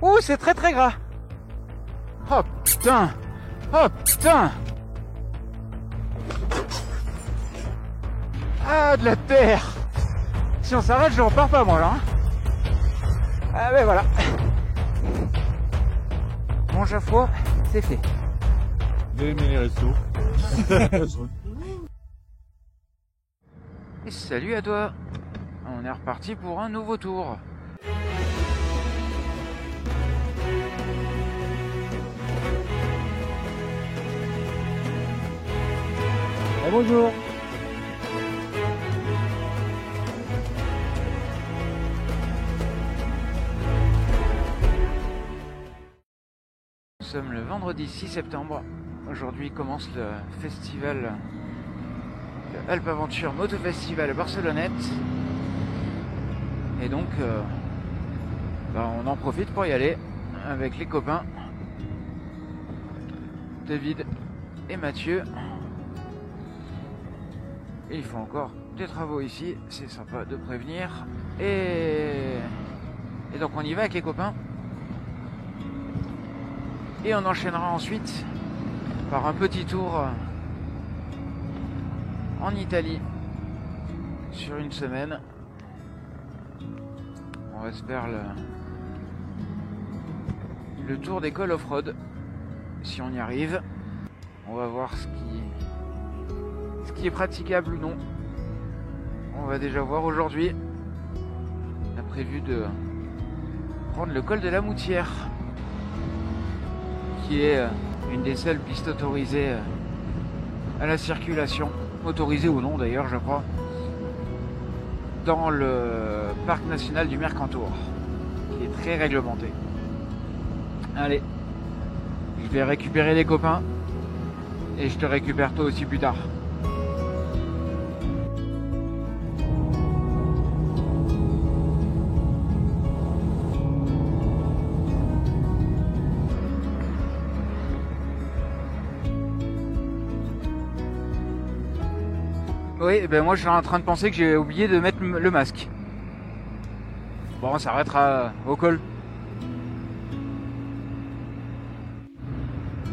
Ouh, c'est très très gras. Oh putain. Oh putain. Ah, de la terre. Si on s'arrête, je repars pas moi là. Ah ben voilà. Mon chapeau, c'est fait. Vous avez aimé les restos? Et salut à toi. On est reparti pour un nouveau tour. Ah, bonjour. Nous sommes le vendredi 6 septembre. Aujourd'hui commence le festival, le Alpe Aventure Moto Festival à Barcelonnette. Et donc, on en profite pour y aller avec les copains David et Mathieu. Et ils font encore des travaux ici, c'est sympa de prévenir. Et donc on y va avec les copains. Et on enchaînera ensuite par un petit tour en Italie sur une semaine. On va se faire le tour des cols off-road si on y arrive. On va voir ce qui est praticable ou non. On va déjà voir aujourd'hui. On a prévu de prendre le col de la Moutière, qui est une des seules pistes autorisées à la circulation, autorisée ou non d'ailleurs je crois, dans le parc national du Mercantour, qui est très réglementé. Allez, je vais récupérer les copains et je te récupère toi aussi plus tard. Oui, ben moi je suis en train de penser que j'ai oublié de mettre le masque. Bon, on s'arrêtera au col.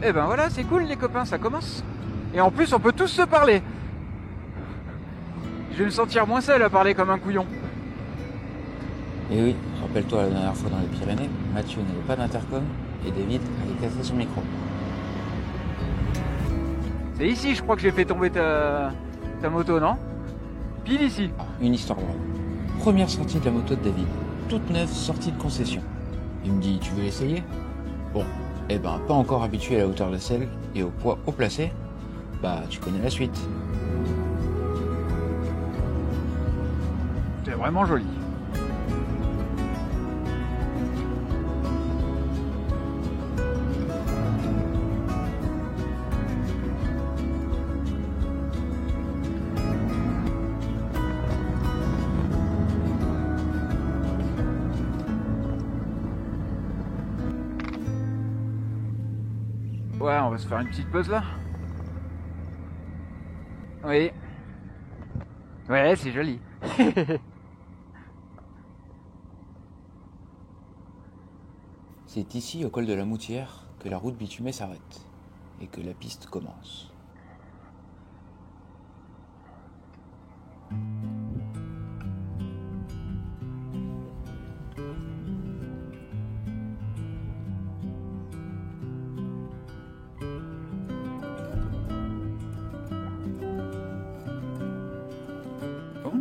Et ben voilà, c'est cool les copains, ça commence. Et en plus on peut tous se parler. Je vais me sentir moins seul à parler comme un couillon. Et oui, rappelle-toi la dernière fois dans les Pyrénées, Mathieu n'avait pas d'intercom et David avait cassé son micro. C'est ici je crois que j'ai fait tomber ta moto, non? Pile ici. Une histoire vraie. Première sortie de la moto de David, toute neuve, sortie de concession. Il me dit, tu veux essayer? Bon, eh ben pas encore habitué à la hauteur de selle et au poids haut placé, bah tu connais la suite. C'est vraiment joli. Ouais, on va se faire une petite pause là. Oui. Ouais, c'est joli. C'est ici, au col de la Moutière, que la route bitumée s'arrête et que la piste commence.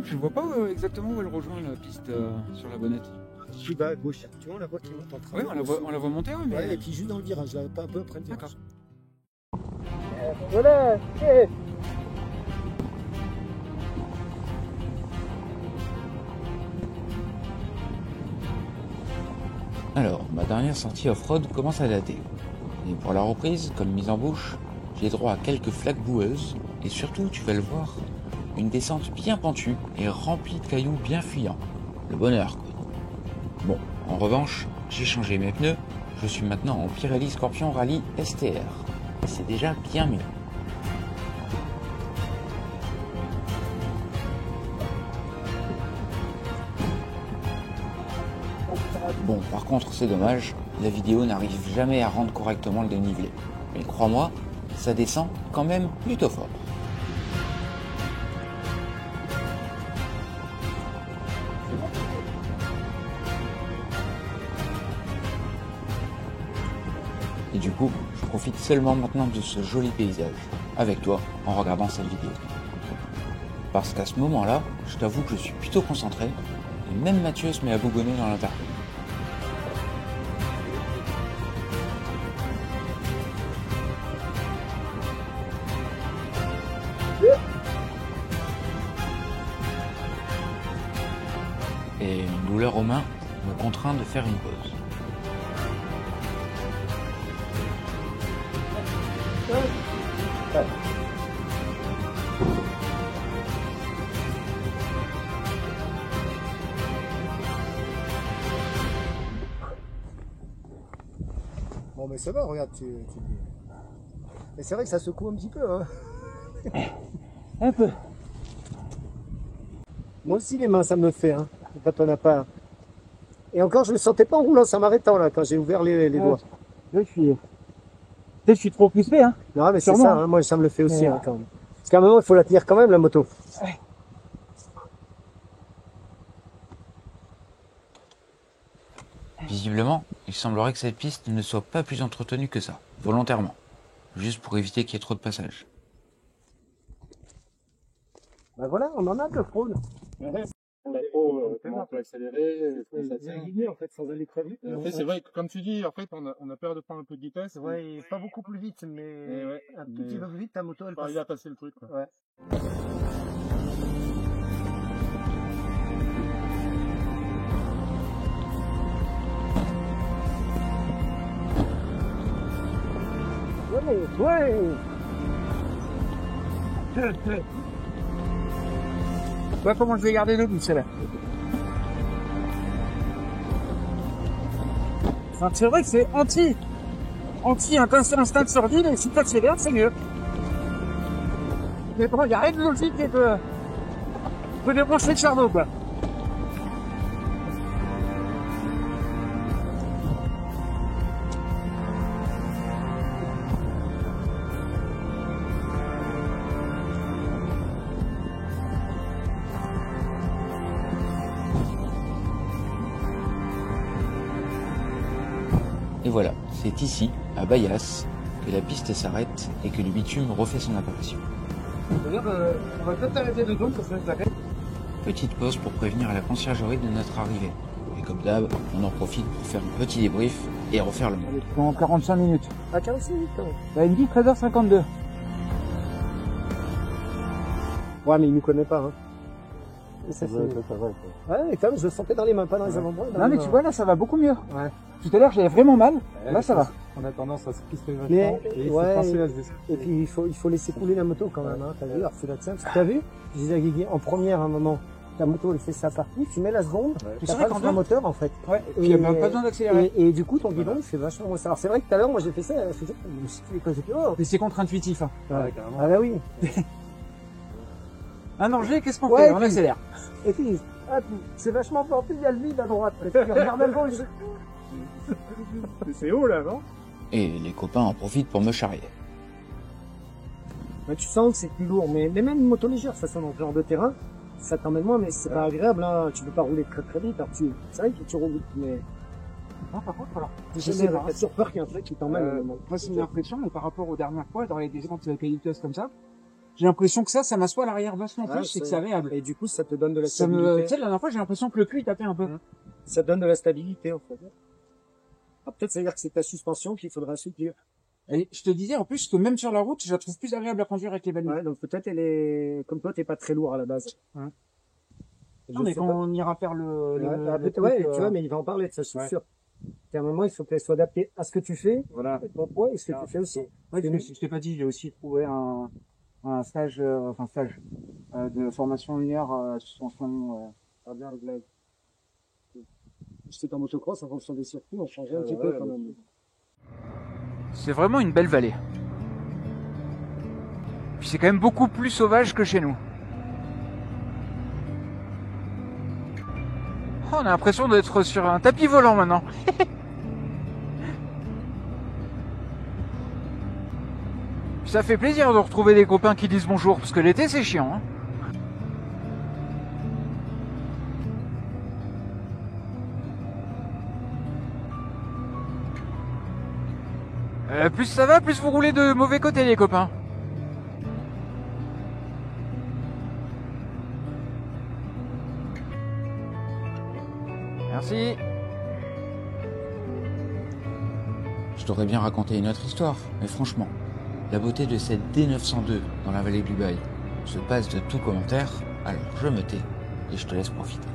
Je vois pas exactement où elle rejoint la piste sur la bonnette. Je suis bas à gauche. Tu vois, on la voit qui monte en train. Oui, on la voit monter, oui, mais... Ouais, et puis juste dans le virage, là, pas un peu après le virage. D'accord. Voilà, c'est... Alors, ma dernière sortie off-road commence à dater. Et pour la reprise, comme mise en bouche, j'ai droit à quelques flaques boueuses, et surtout, tu vas le voir, une descente bien pentue et remplie de cailloux bien fuyants. Le bonheur, quoi. Bon, en revanche, j'ai changé mes pneus, je suis maintenant en Pirelli Scorpion Rally STR. C'est déjà bien mieux. Bon, par contre, c'est dommage, la vidéo n'arrive jamais à rendre correctement le dénivelé. Mais crois-moi, ça descend quand même plutôt fort. Et du coup, je profite seulement maintenant de ce joli paysage, avec toi, en regardant cette vidéo. Parce qu'à ce moment-là, je t'avoue que je suis plutôt concentré, et même Mathieu se met à bougonner dans l'interphone. Et une douleur aux mains me contraint de faire une pause. Bon, mais ça va, regarde, mais c'est vrai que ça secoue un petit peu, hein. Un peu. Moi aussi, les mains, ça me le fait, hein, quand on n'a pas... Et encore, je le sentais pas en roulant, ça m'arrêtant, là, quand j'ai ouvert les doigts. Là, peut-être je suis trop crispé, hein. Non, mais c'est Sûrement. ça, hein, moi, ça me le fait aussi, hein, quand même. Parce qu'à un moment, il faut la tenir quand même, la moto. Visiblement, il semblerait que cette piste ne soit pas plus entretenue que ça, volontairement, juste pour éviter qu'il y ait trop de passages. Ben voilà, on en a de fraude. On peut accélérer, En fait, sans aller très vite. c'est vrai que comme tu dis, en fait, on a peur de prendre un peu de vitesse. Ouais, pas beaucoup plus vite, mais ouais, un tout petit peu plus vite, ta moto, elle Pas passe. arriver à passer le truc, quoi. Ouais. Ouais. Tu vois comment je vais garder le but, celle-là. Enfin, c'est vrai que c'est anti-instinct de sordide, et si t'accélères, c'est mieux. Mais bon, il n'y a rien de logique et de débrancher le cerveau, quoi. Et voilà, c'est ici, à Bayas, que la piste s'arrête et que le bitume refait son apparition. D'ailleurs, on va peut-être arrêter de compte, parce que ça fait. Petite pause pour prévenir la conciergerie de notre arrivée. Et comme d'hab, on en profite pour faire un petit débrief et refaire le monde. Dans 45 minutes. À 46 minutes, quand même. Bah, il me dit 13h52. Ouais, mais il nous connaît pas, hein. Et ça, Ça va. Ouais, quand même, je le sentais dans les mains, pas dans les avant-bras. Non, mais tu vois, là, ça va beaucoup mieux. Ouais. Tout à l'heure, j'avais vraiment mal. Là, ça va. On a tendance à se crisper Mais, vachement et il faut ouais, penser à se décider. et puis il faut laisser couler la moto quand même, hein. T'as vu, alors c'est là que ça. Parce que t'as vu, je disais à Guigui, en première, à un moment, ta moto, elle fait sa partie, tu mets la seconde, C'est t'as vrai pas qu'en le frein moteur, en fait. Ouais. Et puis, il n'y a même pas besoin d'accélérer. Et du coup, ton guidon, il fait vachement moins ça. Alors c'est vrai que tout à l'heure, moi, j'ai fait ça, je faisais, je me suis dit, quoi, j'ai fait, oh. Mais c'est contre-intuitif, hein. Ouais. carrément. Ah bah oui. Un danger, qu'est-ce qu'on Ouais, fait? On puis- accélère. Et puis, ah, puis, c'est vachement porté, il y a le vide à droite. Et puis, regarde à gauche. C'est haut là, non? Et les copains en profitent pour me charrier. Bah, tu sens que c'est plus lourd, mais même une moto légère, de toute façon, dans ce genre de terrain, ça t'emmène moins, mais c'est pas agréable, hein. Tu peux pas rouler très très vite, alors c'est vrai que tu roules vite, mais Non, par contre, alors. je sais, t'as toujours peur qu'il y ait un truc qui t'emmène. au moment. Moi, c'est une impression, mais par rapport aux dernières fois, dans les descentes caillouteuses comme ça, j'ai l'impression que ça m'assoit à l'arrière vachement Ouais, plus et que c'est agréable. Et du coup, ça te donne de la Ça me, tu stabilité. sais, la dernière fois, j'ai l'impression que le cul, il tapait un peu. Ça te donne de la stabilité, en fait. Ah, peut-être ça veut dire que c'est ta suspension qu'il faudra assouplir. Et je te disais, en plus, que même sur la route, je la trouve plus agréable à conduire avec les balises. Ouais, donc peut-être elle est, comme toi, t'es pas très lourd à la base. Ouais. Je Non, mais sais quand pas. on ira faire le Ouais, truc, ouais, tu vois, mais il va en parler de ça, je suis ouais. sûr. Et à un moment, il faut qu'elle soit adaptée à ce que tu fais, voilà. à ton poids et ce que tu fais aussi. Ouais, je t'ai pas dit, j'ai aussi trouvé un stage, de formation 1 heure, suspension, bien le glaive. C'était en motocross, en fonction des circuits, on changeait un petit peu quand même. C'est vraiment une belle vallée. Puis c'est quand même beaucoup plus sauvage que chez nous. Oh, on a l'impression d'être sur un tapis volant maintenant. Ça fait plaisir de retrouver des copains qui disent bonjour, parce que l'été c'est chiant. Hein. Plus ça va, plus vous roulez de mauvais côté les copains. Merci. Je t'aurais bien raconté une autre histoire, mais franchement, la beauté de cette D902 dans la vallée du Bail se passe de tout commentaire, alors je me tais et je te laisse profiter.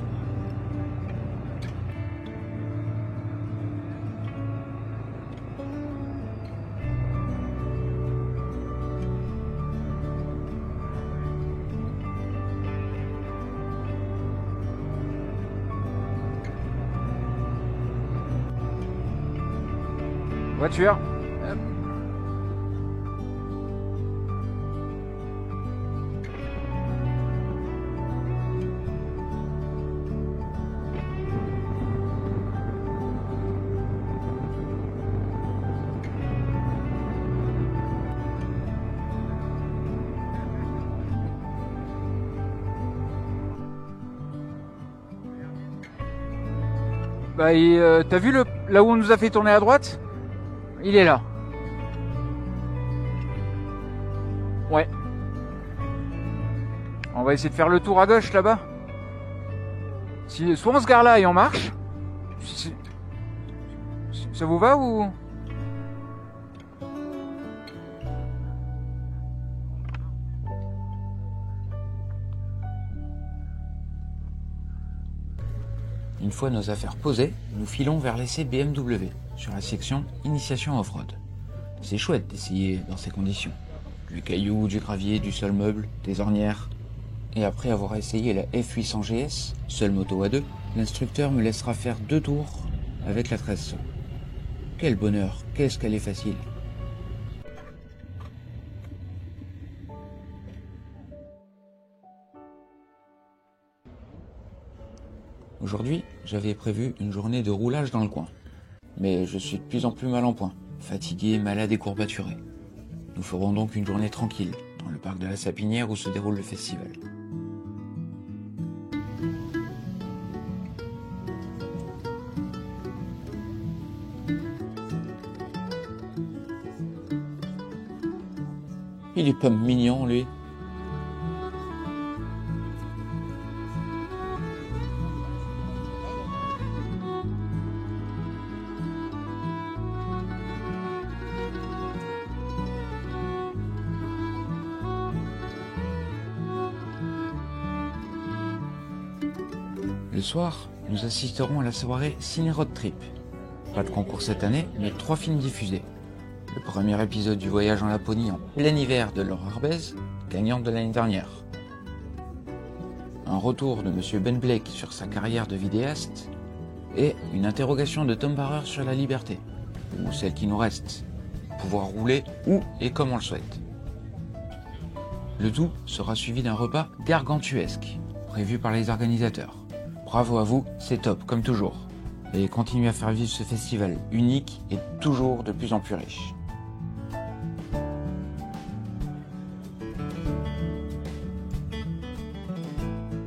Voiture. Hop. Bah, t'as vu là où on nous a fait tourner à droite? Il est là. Ouais. On va essayer de faire le tour à gauche là-bas. Soit on se gare là et on marche. Ça vous va ou... Une fois nos affaires posées, nous filons vers l'essai BMW, sur la section Initiation Off-Road. C'est chouette d'essayer dans ces conditions. Du caillou, du gravier, du sol meuble, des ornières. Et après avoir essayé la F800 GS, seule moto à deux, l'instructeur me laissera faire 2 tours avec la 1300. Quel bonheur, qu'est-ce qu'elle est facile. Aujourd'hui, j'avais prévu une journée de roulage dans le coin. Mais je suis de plus en plus mal en point, fatigué, malade et courbaturé. Nous ferons donc une journée tranquille, dans le parc de la Sapinière où se déroule le festival. Il est pas mignon, lui. Le soir, nous assisterons à la soirée Ciné Road Trip. Pas de concours cette année, mais 3 films diffusés. Le premier épisode du voyage en Laponie en plein hiver de Laure Arbez, gagnante de l'année dernière. Un retour de Monsieur Ben Blake sur sa carrière de vidéaste. Et une interrogation de Tom Barrer sur la liberté, ou celle qui nous reste. Pouvoir rouler où et comme on le souhaite. Le tout sera suivi d'un repas gargantuesque, prévu par les organisateurs. Bravo à vous, c'est top, comme toujours. Et continuez à faire vivre ce festival unique et toujours de plus en plus riche.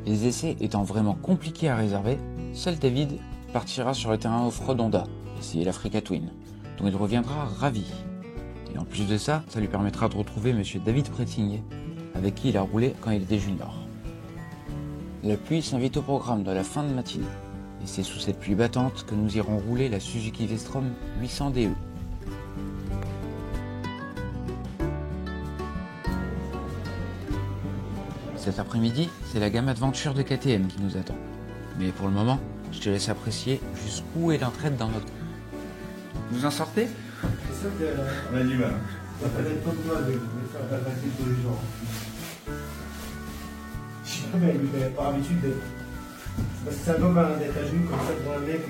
Les essais étant vraiment compliqués à réserver, seul David partira sur le terrain off-road Honda, essayer l'Africa Twin, dont il reviendra ravi. Et en plus de ça, ça lui permettra de retrouver Monsieur David Prétigné, avec qui il a roulé quand il était junior. La pluie s'invite au programme de la fin de matinée, et c'est sous cette pluie battante que nous irons rouler la Suzuki V-Strom 800 DE. Cet après-midi, c'est la gamme Adventure de KTM qui nous attend. Mais pour le moment, je te laisse apprécier jusqu'où est l'entraide dans notre... Vous en sortez? C'est ça qu'on a du mal. Ça fait être comme toi de faire la facile tous les jours. Je sais pas, mais par habitude, parce que c'est un peu mal d'être à genoux comme ça devant un mec.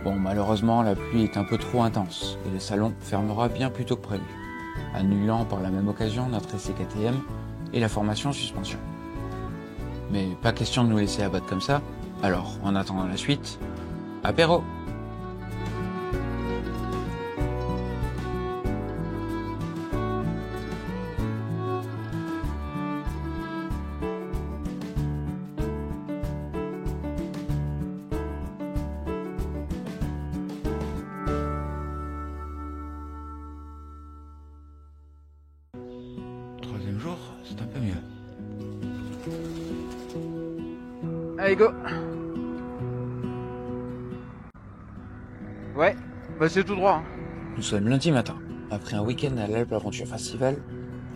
Bon, malheureusement, la pluie est un peu trop intense et le salon fermera bien plus tôt que prévu, annulant par la même occasion notre essai KTM et la formation suspension. Mais pas question de nous laisser abattre comme ça. Alors, en attendant la suite, apéro! Troisième jour, c'est un peu mieux. Allez, go. Ouais, bah c'est tout droit. Hein. Nous sommes lundi matin. Après un week-end à l'Alpe Aventure Festival,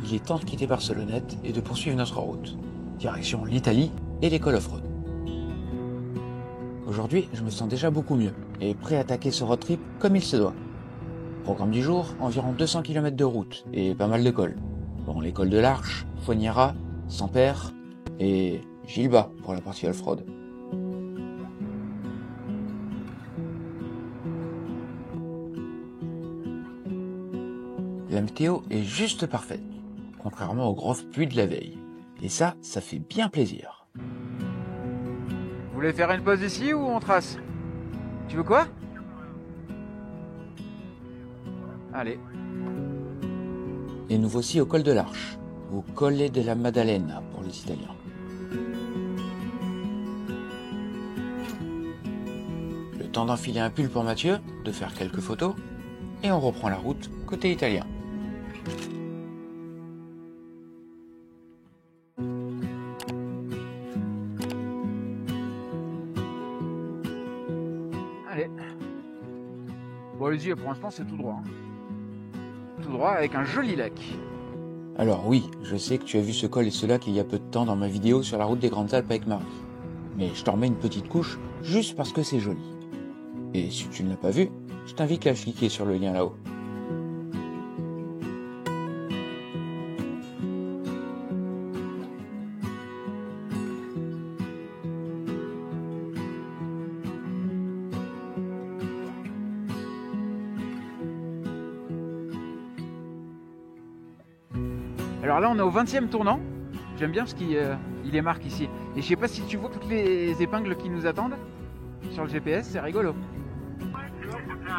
il est temps de quitter Barcelonnette et de poursuivre notre route. Direction l'Italie et l'école off-road. Aujourd'hui, je me sens déjà beaucoup mieux et prêt à attaquer ce road trip comme il se doit. Programme du jour, environ 200 km de route et pas mal de cols. Bon, les cols de l'Arche, Fognera, Sampère et Gilba pour la partie off-road. La météo est juste parfaite, contrairement aux grosses pluies de la veille. Et ça fait bien plaisir. Vous voulez faire une pause ici ou on trace? Tu veux quoi? Allez. Et nous voici au col de l'Arche, au Colle della Maddalena pour les Italiens. Le temps d'enfiler un pull pour Mathieu, de faire quelques photos, et on reprend la route côté italien. Allez. Bon, allez-y, pour l'instant c'est tout droit. Hein. Tout droit avec un joli lac. Alors oui, je sais que tu as vu ce col et ce lac il y a peu de temps dans ma vidéo sur la route des Grandes Alpes avec Marie. Mais je t'en remets une petite couche juste parce que c'est joli. Et si tu ne l'as pas vu, je t'invite à cliquer sur le lien là-haut. Alors là on est au 20e tournant. J'aime bien parce qu'il les marque ici. Et je sais pas si tu vois toutes les épingles qui nous attendent sur le GPS, c'est rigolo.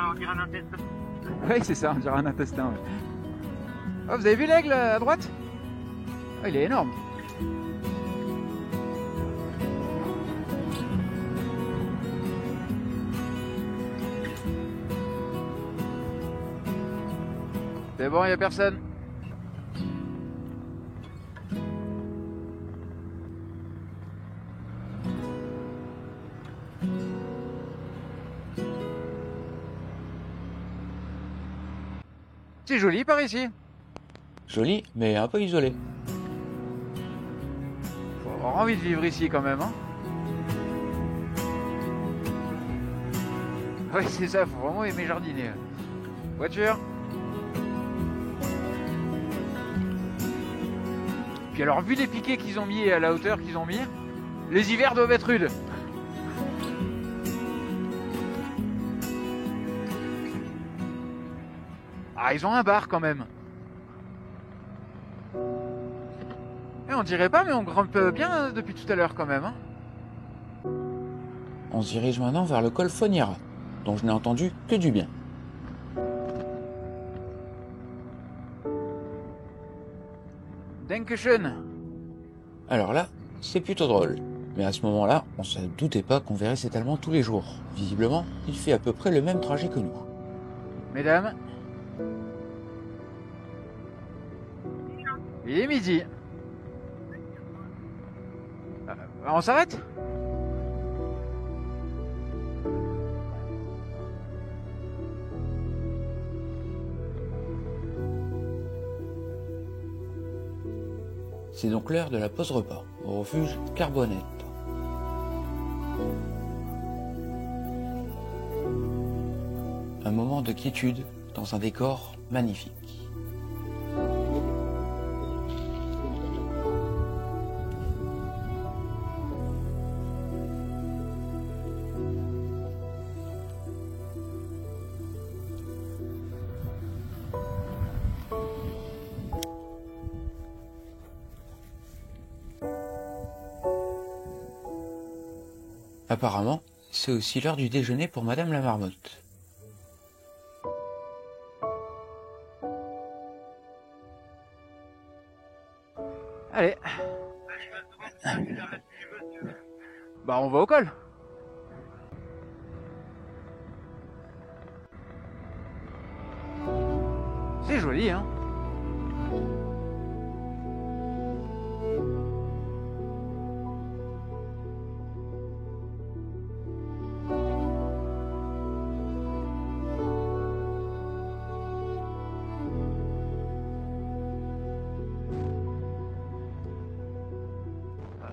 On dirait un intestin. Oui c'est ça, on dirait un intestin. Ouais. Oh, vous avez vu l'aigle à droite? Oh, il est énorme. C'est bon, il n'y a personne. C'est joli par ici. Joli, mais un peu isolé. Faut avoir envie de vivre ici quand même. Hein. Oui, c'est ça, faut vraiment aimer jardiner. Voiture. Puis alors, vu les piquets qu'ils ont mis et à la hauteur qu'ils ont mis, les hivers doivent être rudes. Ah, ils ont un bar quand même. Et on dirait pas, mais on grimpe bien depuis tout à l'heure quand même. Hein. On se dirige maintenant vers le col Fognera, dont je n'ai entendu que du bien. Dankeschön. Alors là, c'est plutôt drôle. Mais à ce moment-là, on ne se doutait pas qu'on verrait cet Allemand tous les jours. Visiblement, il fait à peu près le même trajet que nous. Mesdames. Il est midi. On s'arrête ? C'est donc l'heure de la pause repas, au refuge Carbonette. Un moment de quiétude dans un décor magnifique. Apparemment, c'est aussi l'heure du déjeuner pour Madame la Marmotte. Allez. Bah on va au col. C'est joli, hein.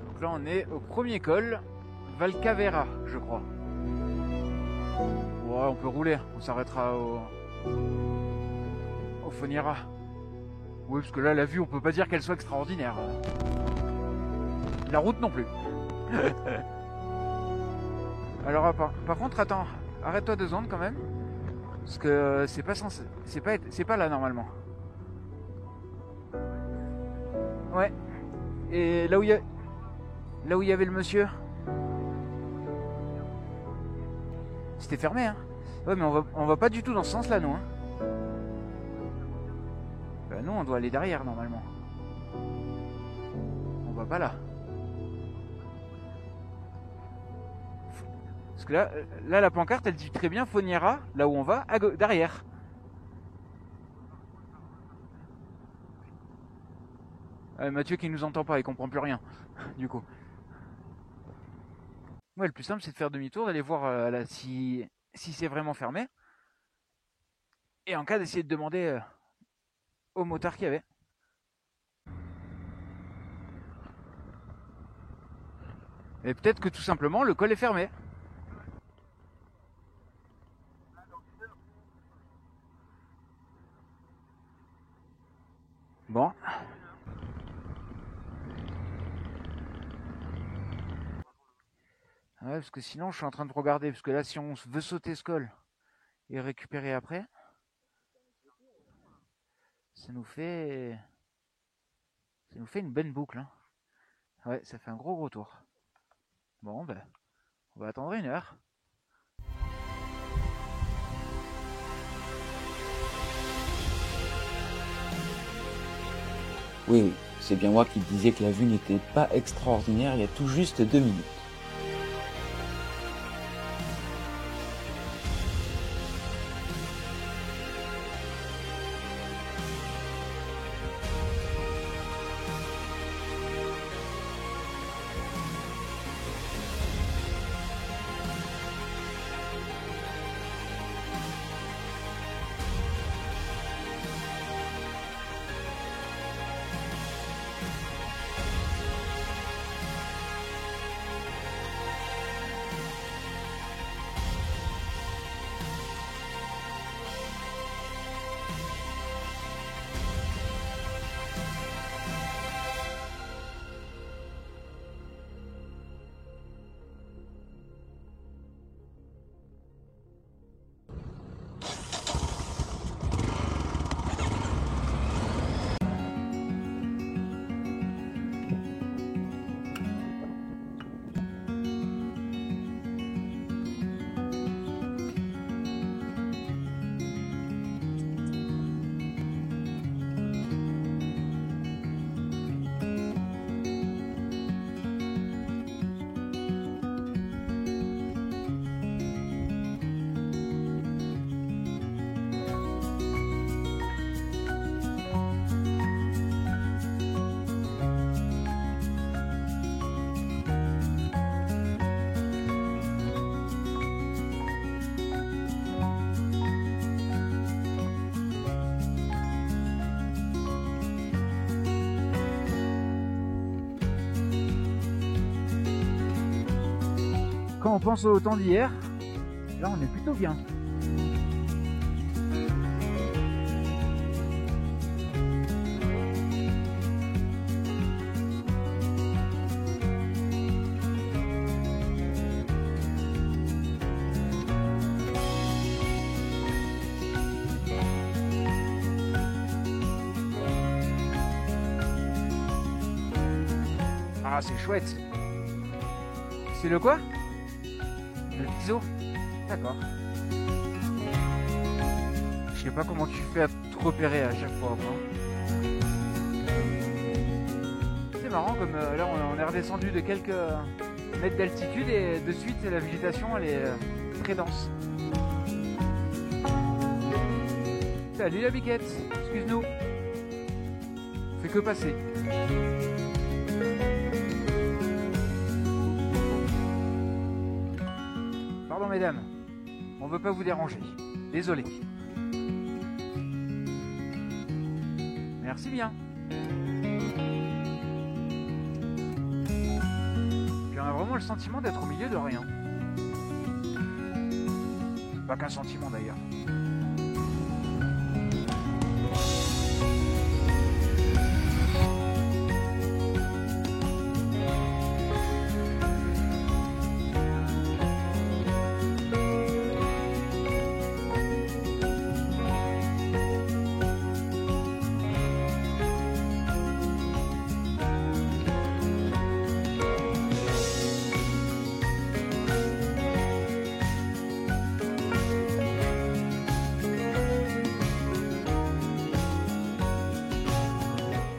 Donc là on est au premier col, Valcavera, je crois. Ouais, on peut rouler, on s'arrêtera au Foniera. Oui, parce que là, la vue, on peut pas dire qu'elle soit extraordinaire. La route non plus. Alors, par contre, attends, arrête-toi 2 secondes quand même. Parce que c'est pas censé. C'est pas là normalement. Ouais. Et là où il y avait le monsieur. C'était fermé, hein. Ouais, mais on va pas du tout dans ce sens-là, nous, hein. Bah non, on doit aller derrière normalement. On va pas là. Parce que là, la pancarte, elle dit très bien Foniera, là où on va, derrière. Mathieu qui nous entend pas, il comprend plus rien, du coup. Ouais, le plus simple, c'est de faire demi-tour, d'aller voir là, si c'est vraiment fermé. Et en cas, d'essayer de demander au motard qu'il y avait. Et peut-être que tout simplement le col est fermé. Bon. Ouais, parce que sinon je suis en train de regarder, parce que là si on veut sauter ce col et récupérer après, ça nous fait une bonne boucle, hein. Ouais, ça fait un gros tour. Bon, ben, on va attendre 1 heure. Oui, c'est bien moi qui disais que la vue n'était pas extraordinaire il y a tout juste 2 minutes. Quand on pense au temps d'hier, là on est plutôt bien. Ah, c'est chouette. C'est le quoi? Le Viso? D'accord. Je sais pas comment tu fais à te repérer à chaque fois, quoi. C'est marrant comme là on est redescendu de quelques mètres d'altitude et de suite la végétation elle est très dense. Salut la biquette, excuse-nous. On fait que passer. Pardon mesdames, on veut pas vous déranger. Désolé. Merci bien. Puis on a vraiment le sentiment d'être au milieu de rien. Pas qu'un sentiment d'ailleurs.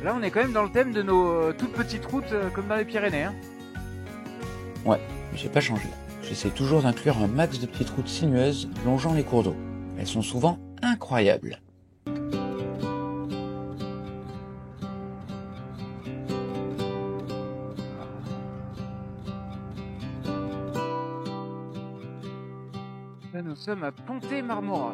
Là, on est quand même dans le thème de nos toutes petites routes comme dans les Pyrénées. Hein. Ouais, j'ai pas changé. J'essaie toujours d'inclure un max de petites routes sinueuses longeant les cours d'eau. Elles sont souvent incroyables. Là, nous sommes à Pontet-Marmora.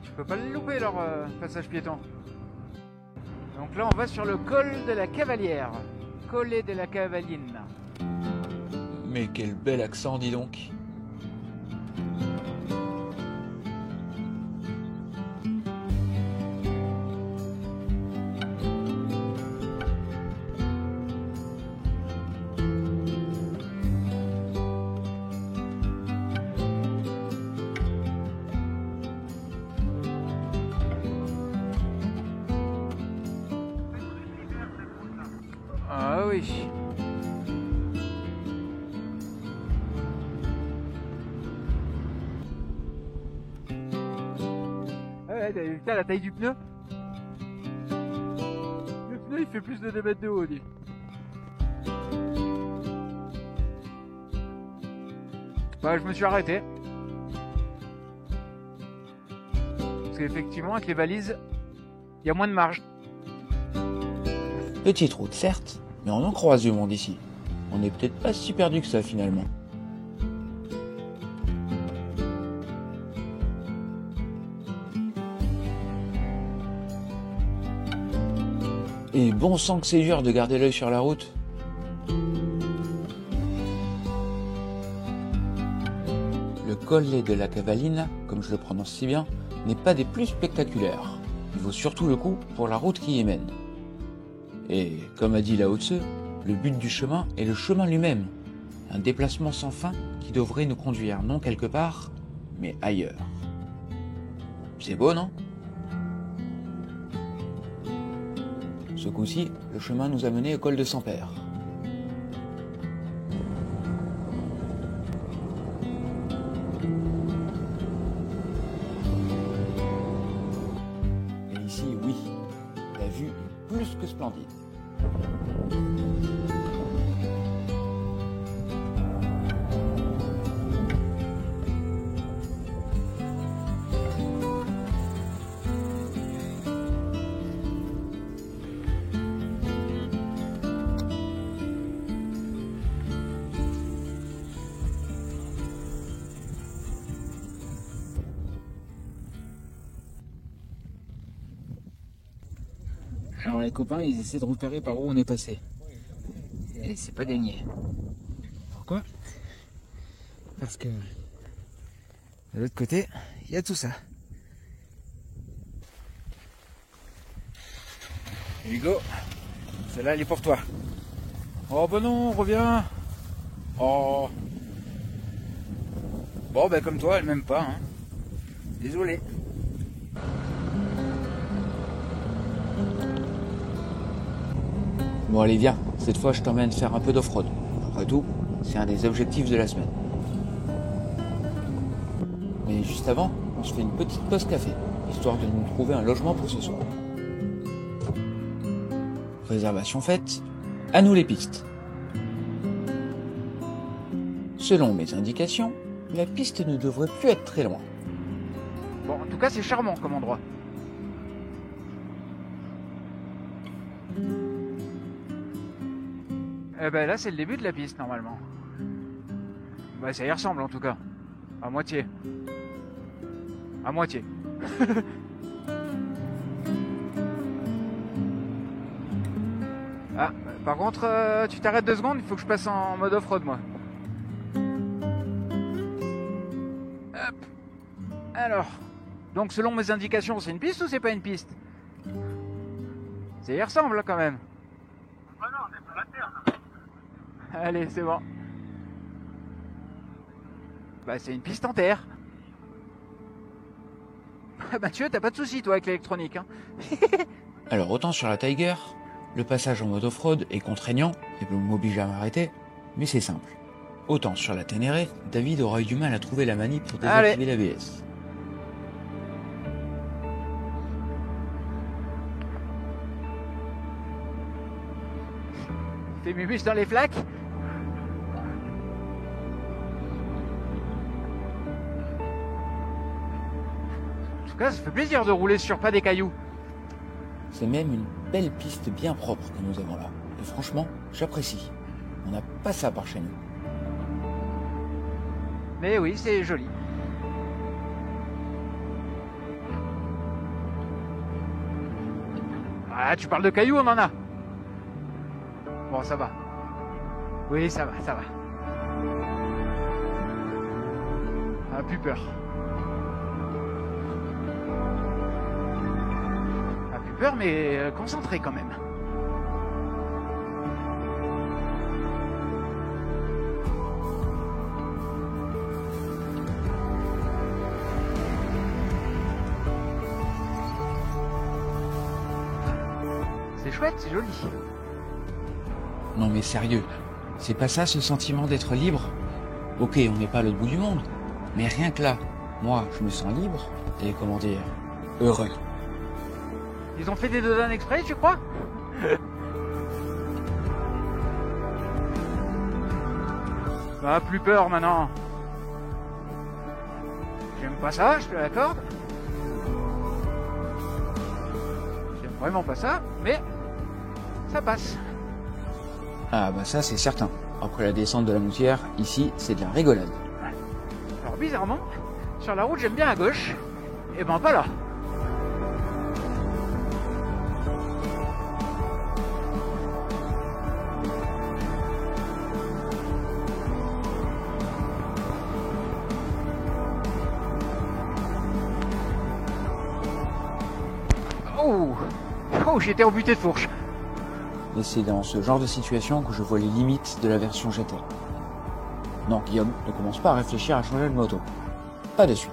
Tu peux pas le louper leur passage piéton. Donc là on va sur le col de la Cavalière. Colle de la Cavaline. Mais quel bel accent, dis donc. Ah oui. Ouais, t'as vu la taille du pneu? Le pneu il fait plus de 2 mètres de haut, dit. Bah je me suis arrêté. Parce qu'effectivement avec les valises, il y a moins de marge. Petite route, certes, mais on en croise du monde ici. On n'est peut-être pas si perdu que ça finalement. Et bon sang que c'est dur de garder l'œil sur la route. Le Colle de la Cavaline, comme je le prononce si bien, n'est pas des plus spectaculaires. Il vaut surtout le coup pour la route qui y mène. Et, comme a dit Lao Tse, le but du chemin est le chemin lui-même. Un déplacement sans fin qui devrait nous conduire non quelque part, mais ailleurs. C'est beau, non? Ce coup-ci, le chemin nous a menés au col de Sampère. Et ici, oui, la vue est plus que splendide. Alors les copains ils essaient de repérer par où on est passé. Et c'est pas gagné. Pourquoi? Parce que de l'autre côté, il y a tout ça. Hugo, celle-là elle est pour toi. Oh bah non, reviens. Oh. Bon bah comme toi, elle m'aime pas. Hein. Désolé. Bon allez viens, cette fois je t'emmène faire un peu d'off-road. Après tout, c'est un des objectifs de la semaine. Mais juste avant, on se fait une petite pause café, histoire de nous trouver un logement pour ce soir. Réservation faite, à nous les pistes. Selon mes indications, la piste ne devrait plus être très loin. Bon, en tout cas, c'est charmant comme endroit. Eh ben là, c'est le début de la piste, normalement. Bah, ça y ressemble, en tout cas. À moitié. À moitié. Ah, par contre, tu t'arrêtes 2 secondes, il faut que je passe en mode off-road, moi. Hop. Alors, donc selon mes indications, c'est une piste ou c'est pas une piste? Ça y ressemble, là, quand même. Ah non, on est sur la terre. Allez, c'est bon. Bah, c'est une piste en terre. Ah bah, tu vois, t'as pas de soucis, toi, avec l'électronique, hein. Alors autant sur la Tiger, le passage en mode off-road est contraignant et m'oblige à m'arrêter, mais c'est simple. Autant sur la Ténéré, David aura eu du mal à trouver la manip pour désactiver l'ABS. Fais mumus dans les flaques. En tout cas, ça fait plaisir de rouler sur pas des cailloux. C'est même une belle piste bien propre que nous avons là. Et franchement, j'apprécie. On n'a pas ça par chez nous. Mais oui, c'est joli. Ah, tu parles de cailloux, on en a. Bon, ça va. Oui, ça va, ça va. Ah, plus peur. Ah, plus peur, mais concentré quand même. C'est chouette, c'est joli. Non mais sérieux, c'est pas ça ce sentiment d'être libre? Ok, on n'est pas à l'autre bout du monde, mais rien que là, moi je me sens libre et comment dire, heureux. Ils ont fait des dodanes exprès, tu crois? Bah, plus peur maintenant. J'aime pas ça, je te l'accorde. J'aime vraiment pas ça, mais ça passe. Ah bah ça c'est certain. Après la descente de la Moutière, ici c'est de la rigolade. Alors bizarrement, sur la route j'aime bien à gauche, et ben pas là. Oh, oh, j'étais embuté de fourche. Et c'est dans ce genre de situation que je vois les limites de la version GT. Non Guillaume, ne commence pas à réfléchir à changer de moto. Pas de suite.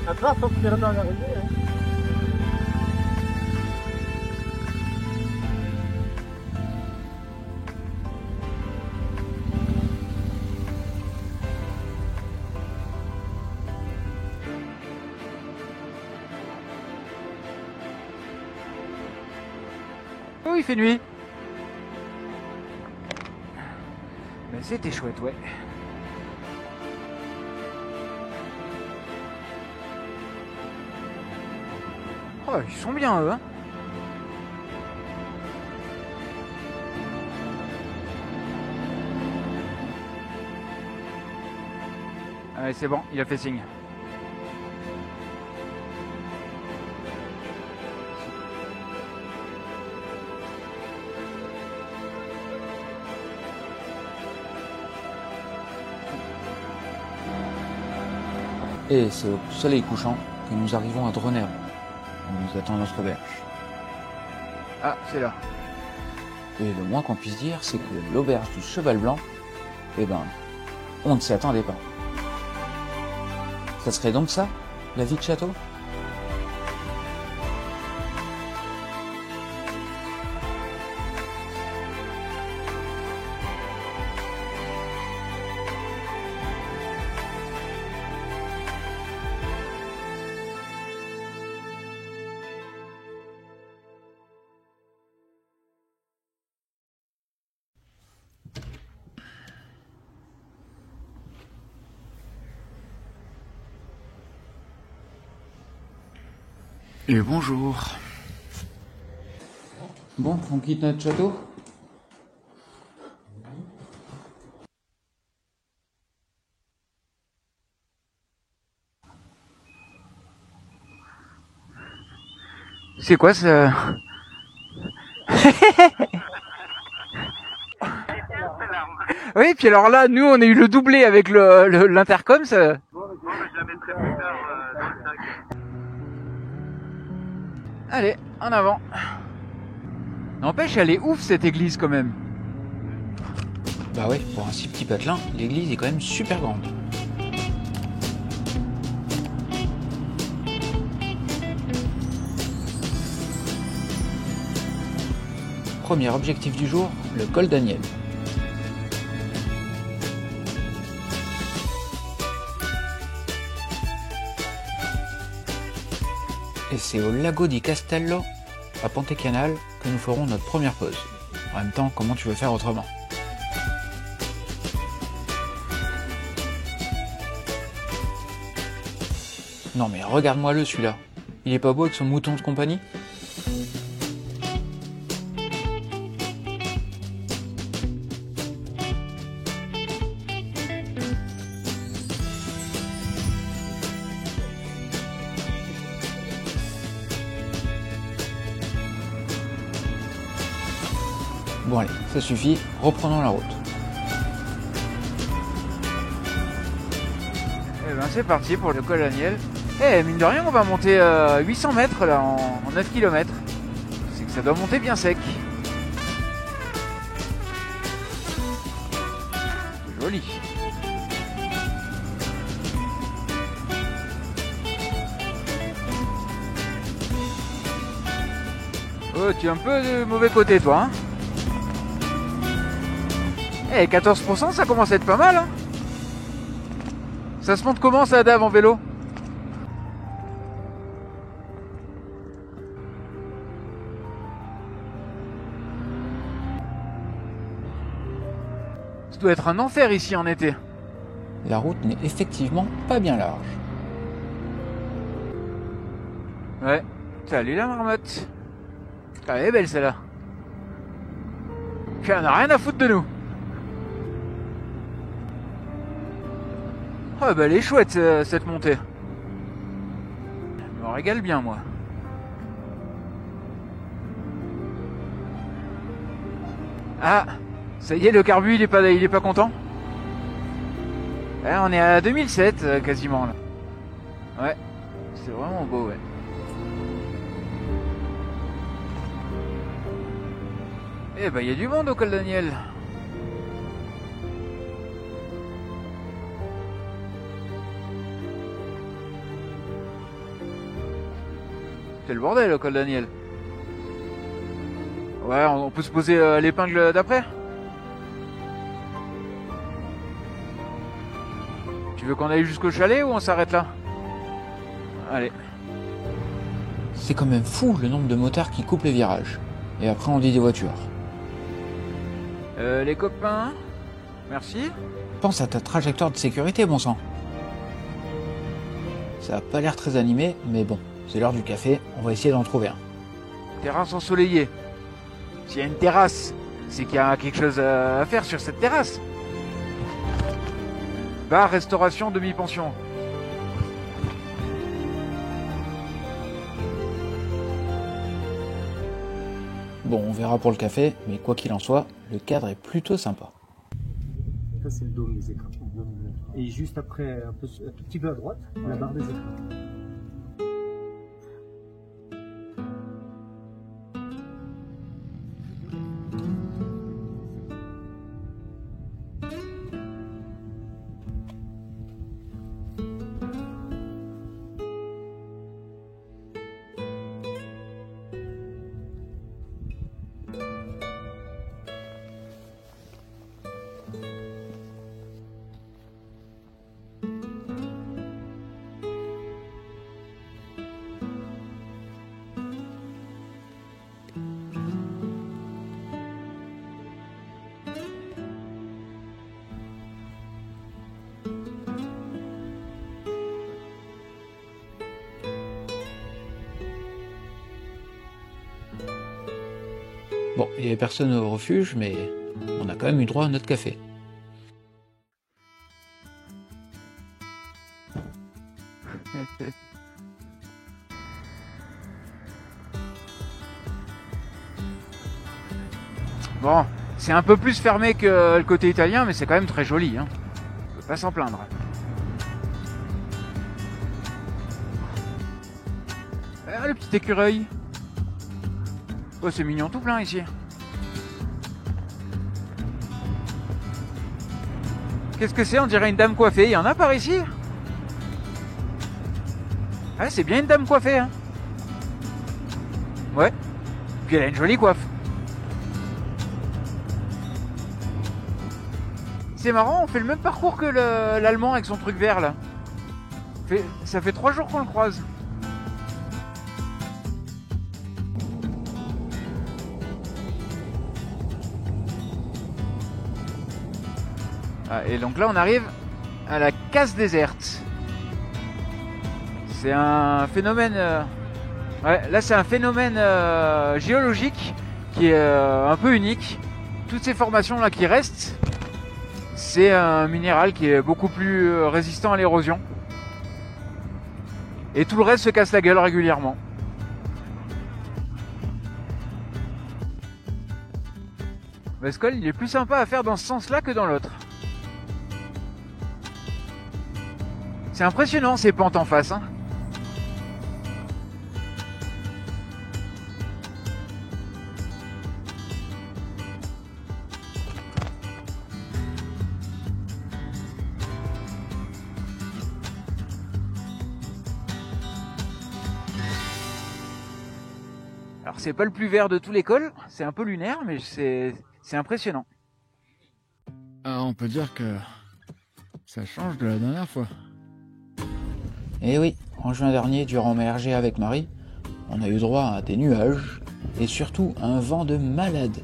Après, faut que tu regardes l'arrivée. Hein. il fait nuit. Ben, c'était chouette, ouais. Oh, ils sont bien, eux, hein. Allez, c'est bon, il a fait signe. Et c'est au soleil couchant que nous arrivons à Dronero, où nous attend notre auberge. Ah, c'est là. Et le moins qu'on puisse dire, c'est que l'auberge du Cheval Blanc, eh ben, on ne s'y attendait pas. Ça serait donc ça, la vie de château ? Et bonjour. Bon, on quitte notre château ? C'est quoi ça? Oui, puis alors là, nous, on a eu le doublé avec l'intercom, ça... Allez, en avant. N'empêche, elle est ouf, cette église, quand même. Bah ouais, pour un si petit patelin, l'église est quand même super grande. Premier objectif du jour, le col Daniel. Et c'est au Lago di Castello, à Ponte Canal, que nous ferons notre première pause. En même temps, comment tu veux faire autrement ? Non mais regarde-moi-le celui-là. Il est pas beau avec son mouton de compagnie ? Bon allez, ça suffit, reprenons la route. Eh ben c'est parti pour le col Daniel. Eh, mine de rien, on va monter 800 mètres là en 9 km. C'est que ça doit monter bien sec. C'est joli. Oh, tu es un peu de mauvais côté toi, hein. Eh, 14%, ça commence à être pas mal, hein. Ça se monte comment ça, Dave, en vélo? Ça doit être un enfer ici en été. La route n'est effectivement pas bien large. Ouais. Salut la marmotte. Ah, elle est belle celle-là. Puis elle en a rien à foutre de nous. Oh bah elle est chouette cette montée. Je me régale bien moi. Ah, ça y est, le carbu il est pas content. On est à 2007 quasiment là. Ouais, c'est vraiment beau, ouais. Eh bah il y a du monde au col Daniel. C'est le bordel au col Daniel. Ouais, on peut se poser l'épingle d'après. Tu veux qu'on aille jusqu'au chalet ou on s'arrête là? Allez. C'est quand même fou le nombre de motards qui coupent les virages. Et après on dit des voitures. Les copains, merci. Pense à ta trajectoire de sécurité, bon sang. Ça a pas l'air très animé, mais bon, c'est l'heure du café, on va essayer d'en trouver un. Terrasse ensoleillée. S'il y a une terrasse, c'est qu'il y a quelque chose à faire sur cette terrasse. Bar, restauration, demi-pension. Bon, on verra pour le café, mais quoi qu'il en soit, le cadre est plutôt sympa. Ça, c'est le dôme des écrans. Et juste après, un tout petit peu à droite, la barre des écrans. Bon, il y avait personne au refuge, mais on a quand même eu droit à notre café. Bon, c'est un peu plus fermé que le côté italien, mais c'est quand même très joli, hein. On peut pas s'en plaindre. Ah, le petit écureuil. Oh, c'est mignon tout plein ici. Qu'est-ce que c'est? On dirait une dame coiffée. Il y en a par ici? Ah, c'est bien une dame coiffée, hein. Ouais. Puis elle a une jolie coiffe. C'est marrant, on fait le même parcours que l'allemand avec son truc vert là. Ça fait 3 jours qu'on le croise. Ah, et donc là on arrive à la case déserte. C'est un phénomène... ouais, là c'est un phénomène géologique qui est un peu unique. Toutes ces formations là qui restent, c'est un minéral qui est beaucoup plus résistant à l'érosion. Et tout le reste se casse la gueule régulièrement. Mescol, il est plus sympa à faire dans ce sens-là que dans l'autre. C'est impressionnant ces pentes en face, hein. Alors c'est pas le plus vert de tous les cols, c'est un peu lunaire, mais c'est impressionnant. Ah, on peut dire que ça change de la dernière fois. Et oui, en juin dernier, durant mes RG avec Marie, on a eu droit à des nuages et surtout un vent de malade.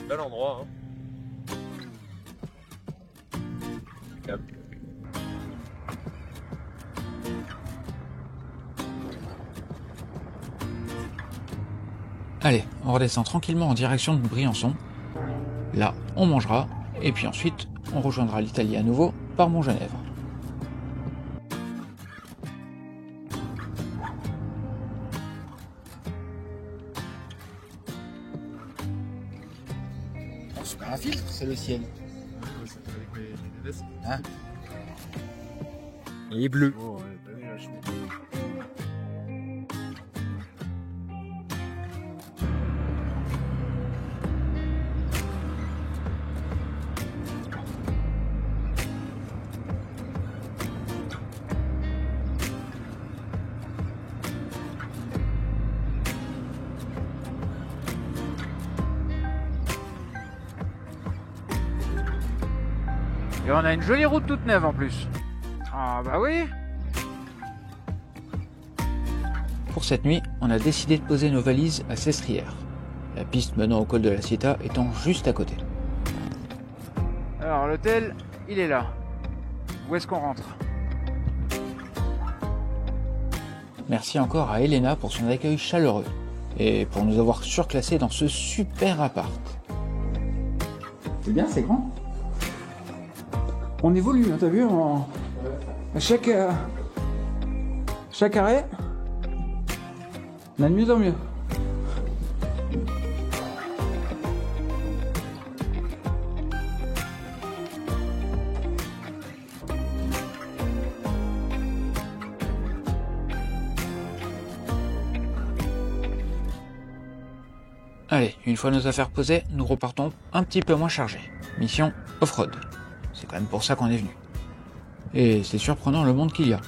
Bel endroit, hein. Yep. Allez, on redescend tranquillement en direction de Briançon. Là, on mangera, et puis ensuite, on rejoindra l'Italie à nouveau par Montgenèvre. On se met un filtre, c'est le ciel. Hein? Il est bleu. Oh, ouais, t'as vu, là, je comprends. Et on a une jolie route toute neuve en plus. Ah bah oui. Pour cette nuit, on a décidé de poser nos valises à Sestrières, la piste menant au col de la Sieta étant juste à côté. Alors l'hôtel, il est là. Où est-ce qu'on rentre? Merci encore à Elena pour son accueil chaleureux et pour nous avoir surclassés dans ce super appart. C'est bien, c'est grand. On évolue, hein, t'as vu, à chaque arrêt, on a de mieux en mieux. Allez, une fois nos affaires posées, nous repartons un petit peu moins chargés. Mission off-road. C'est quand même pour ça qu'on est venu. Et c'est surprenant le monde qu'il y a.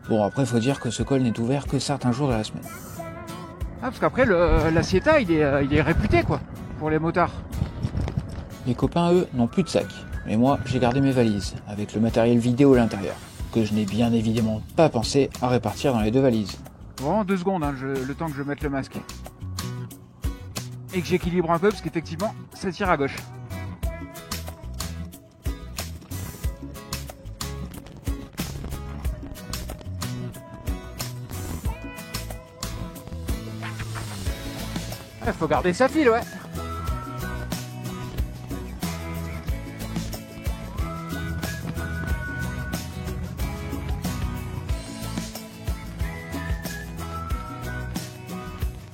Bon, après, faut dire que ce col n'est ouvert que certains jours de la semaine. Ah, parce qu'après, la Sieta, il est réputé, quoi, pour les motards. Les copains, eux, n'ont plus de sac. Mais moi, j'ai gardé mes valises, avec le matériel vidéo à l'intérieur, que je n'ai bien évidemment pas pensé à répartir dans les 2 valises. Vraiment 2 secondes, hein, le temps que je mette le masque. Et que j'équilibre un peu, parce qu'effectivement, ça tire à gauche. Il faut garder sa file, ouais.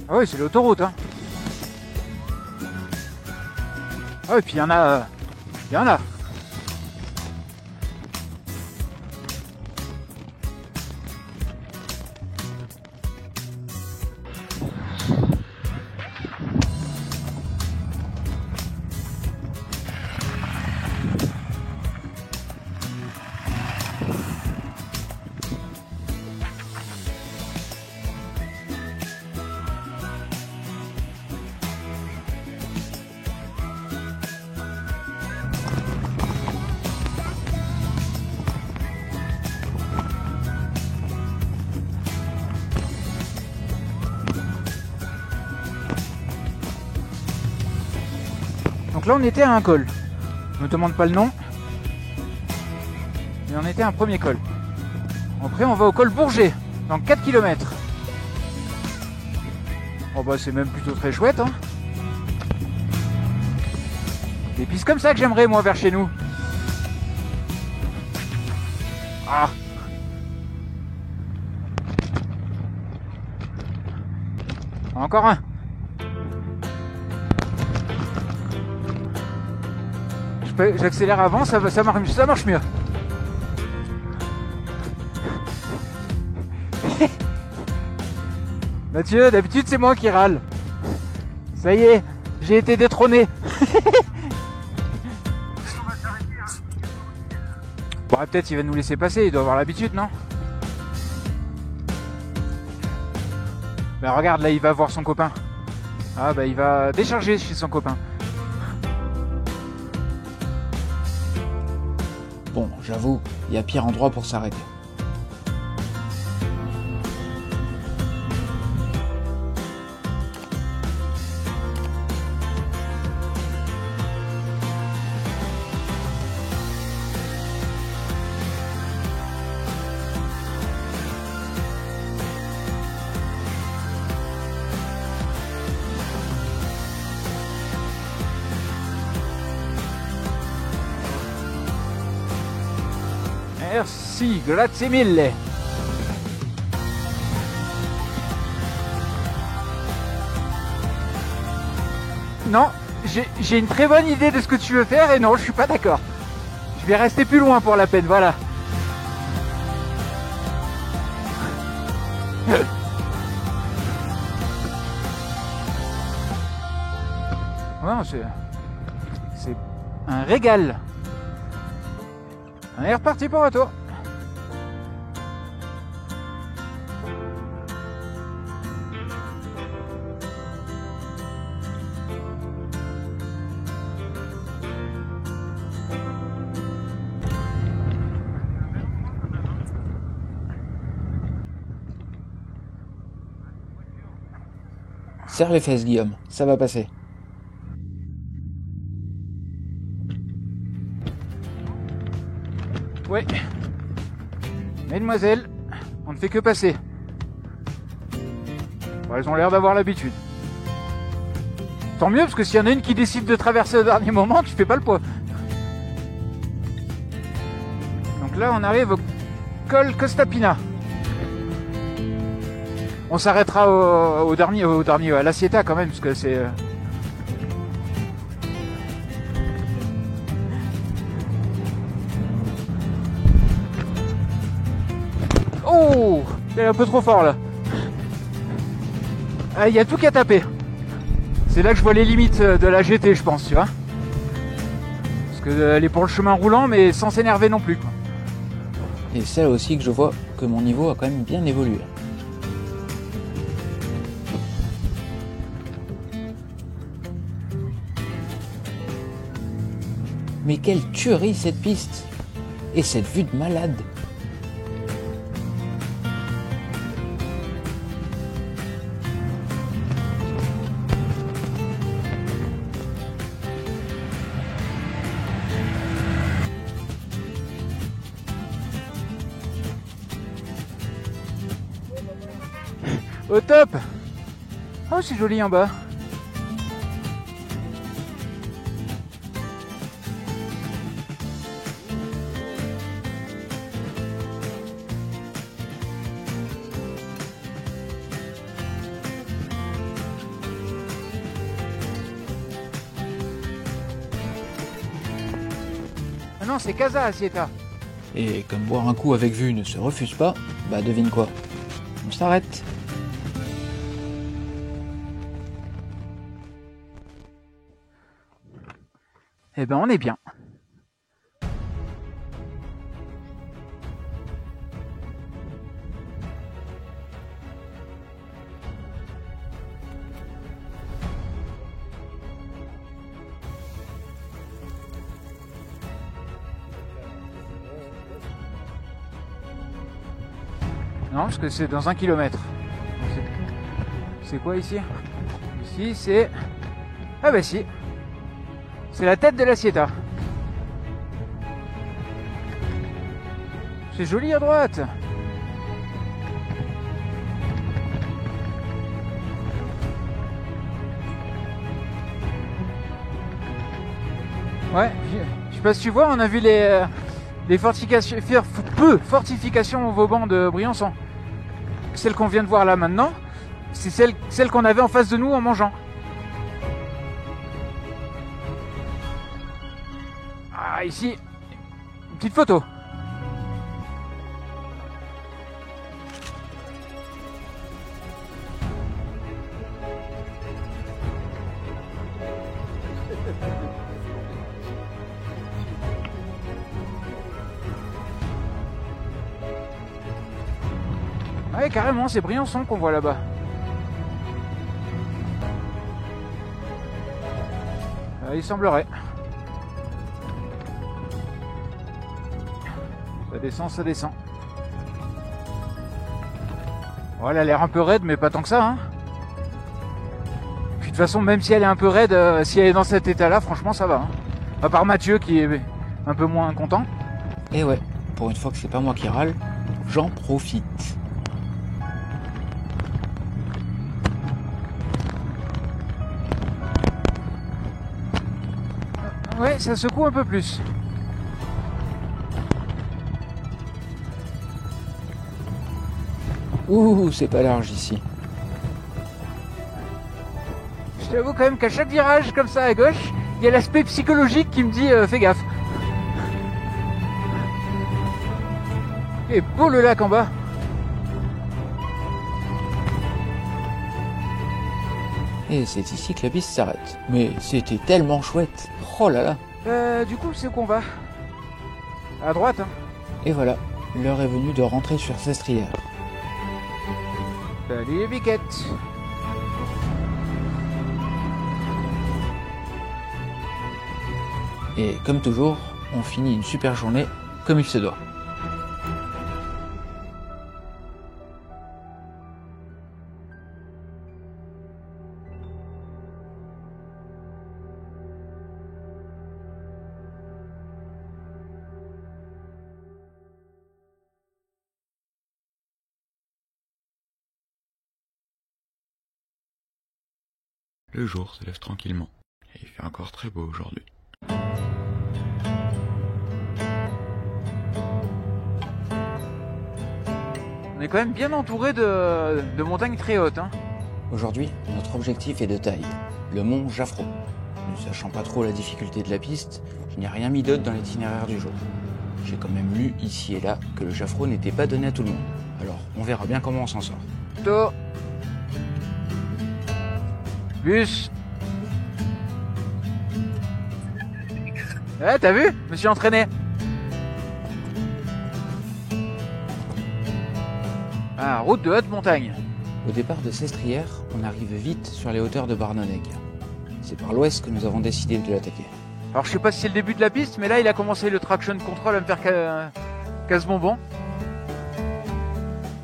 Ah oui, c'est l'autoroute, hein. Ah, et puis il y en a. Donc là on était à un col. Je me demande pas le nom. Mais on était à un premier col. Après on va au col Bourget, dans 4 km. Oh bah c'est même plutôt très chouette, hein. Des pistes comme ça que j'aimerais moi vers chez nous. Ah. Encore un. J'accélère avant, ça marche mieux. Mathieu, d'habitude c'est moi qui râle. Ça y est, j'ai été détrôné. Bon, peut-être il va nous laisser passer, il doit avoir l'habitude, non? Ben regarde, là il va voir son copain. Ah bah il va décharger chez son copain. Bon, j'avoue, il y a pire endroit pour s'arrêter. Merci, grazie mille. Non, j'ai une très bonne idée de ce que tu veux faire et non, je suis pas d'accord. Je vais rester plus loin pour la peine, voilà. Non, c'est un régal. On est reparti pour un tour. Serre les fesses, Guillaume, ça va passer. Ouais. Mesdemoiselles, on ne fait que passer. Bon, elles ont l'air d'avoir l'habitude. Tant mieux, parce que s'il y en a une qui décide de traverser au dernier moment, tu fais pas le poids. Donc là, on arrive au col Costapina. On s'arrêtera au dernier, à la Sieta quand même, parce que c'est... Oh, c'est un peu trop fort là. Ah, il y a tout qu'à taper. C'est là que je vois les limites de la GT, je pense, tu vois. Parce qu'elle est pour le chemin roulant, mais sans s'énerver non plus, quoi. Et c'est là aussi que je vois que mon niveau a quand même bien évolué. Mais quelle tuerie cette piste! Et cette vue de malade! Au top! Oh, c'est joli en bas. Ah non, c'est Casa Assieta. Et comme boire un coup avec vue ne se refuse pas, bah devine quoi? On s'arrête. Eh ben, on est bien. Non, parce que c'est dans 1 kilomètre. C'est quoi ici? Ici, c'est... Ah bah si. C'est la tête de la Sieta. C'est joli à droite. Ouais, je sais pas si tu vois, on a vu les fortifications au Vauban de Briançon. Celle qu'on vient de voir là maintenant, c'est celle qu'on avait en face de nous en mangeant. Ah, ici, une petite photo. Ouais, carrément, c'est Briançon qu'on voit là-bas. Il semblerait. Ça descend, ça descend. Oh, elle a l'air un peu raide, mais pas tant que ça, hein. Puis de toute façon, même si elle est un peu raide, si elle est dans cet état-là, franchement, ça va, hein. À part Mathieu qui est un peu moins content. Et ouais, pour une fois que c'est pas moi qui râle, j'en profite. Ouais, ça secoue un peu plus. Ouh, c'est pas large ici. Je t'avoue quand même qu'à chaque virage comme ça à gauche, il y a l'aspect psychologique qui me dit fais gaffe. Et beau le lac en bas. Et c'est ici que la piste s'arrête. Mais c'était tellement chouette. Oh là là. Du coup, c'est où qu'on va? À droite, hein. Et voilà, l'heure est venue de rentrer sur Sestrières. Salut les biquettes. Et comme toujours, on finit une super journée comme il se doit. Le jour se lève tranquillement, et il fait encore très beau aujourd'hui. On est quand même bien entouré de montagnes très hautes. Hein. Aujourd'hui, notre objectif est de taille, le mont Jaffrau. Ne sachant pas trop la difficulté de la piste, je n'ai rien mis d'autre dans l'itinéraire du jour. J'ai quand même lu ici et là que le Jaffrau n'était pas donné à tout le monde. Alors, on verra bien comment on s'en sort. Tôt. Bus. Ouais, t'as vu? Je me suis entraîné. Ah, route de haute montagne. Au départ de Sestrières, on arrive vite sur les hauteurs de Barnoneg. C'est par l'ouest que nous avons décidé de l'attaquer. Alors je sais pas si c'est le début de la piste, mais là il a commencé le traction control à me faire casse bonbon.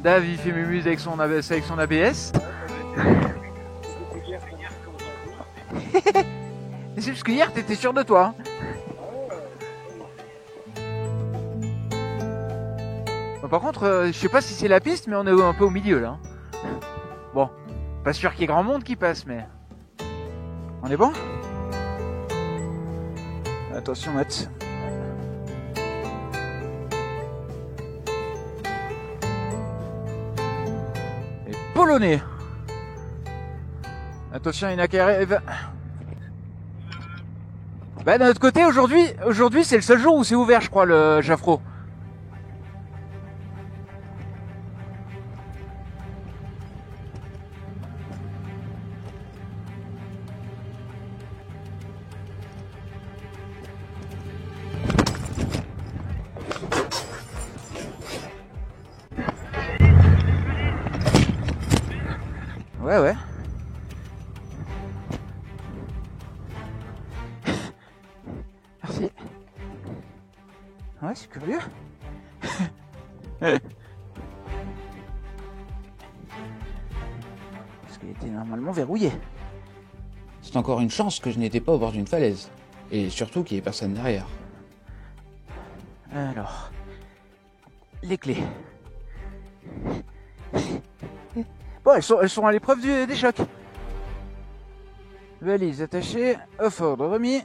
Dave il fait mémuse avec son ABS. C'est parce que hier t'étais sûr de toi. Hein. Bon, par contre, je sais pas si c'est la piste, mais on est un peu au milieu là. Bon, pas sûr qu'il y ait grand monde qui passe, mais... On est bon? Attention Matt. Et polonais. Attention, il y en a qui arrivent. Bah d'un autre côté, aujourd'hui c'est le seul jour où c'est ouvert, je crois, le Jaffrau. Ouais. Merci. Ouais, c'est curieux. Parce qu'il était normalement verrouillé. C'est encore une chance que je n'étais pas au bord d'une falaise. Et surtout qu'il n'y ait personne derrière. Alors, les clés. Bon, elles sont à l'épreuve des chocs. Valise attachée, offre remis.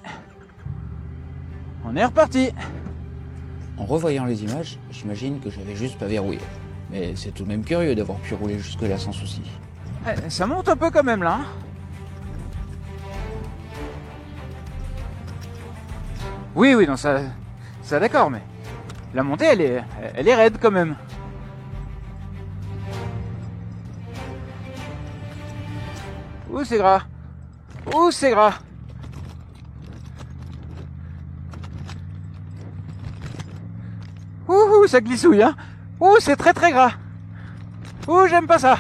On est reparti. En revoyant les images, j'imagine que j'avais juste pas verrouillé. Mais c'est tout de même curieux d'avoir pu rouler jusque-là sans souci. Ça monte un peu quand même là. Hein. Oui, non, ça d'accord, mais la montée, elle est raide quand même. Ouh, c'est gras. Ouh, c'est gras. Ouh, ça glissouille, hein. Ouh, c'est très très gras. Ouh, j'aime pas ça.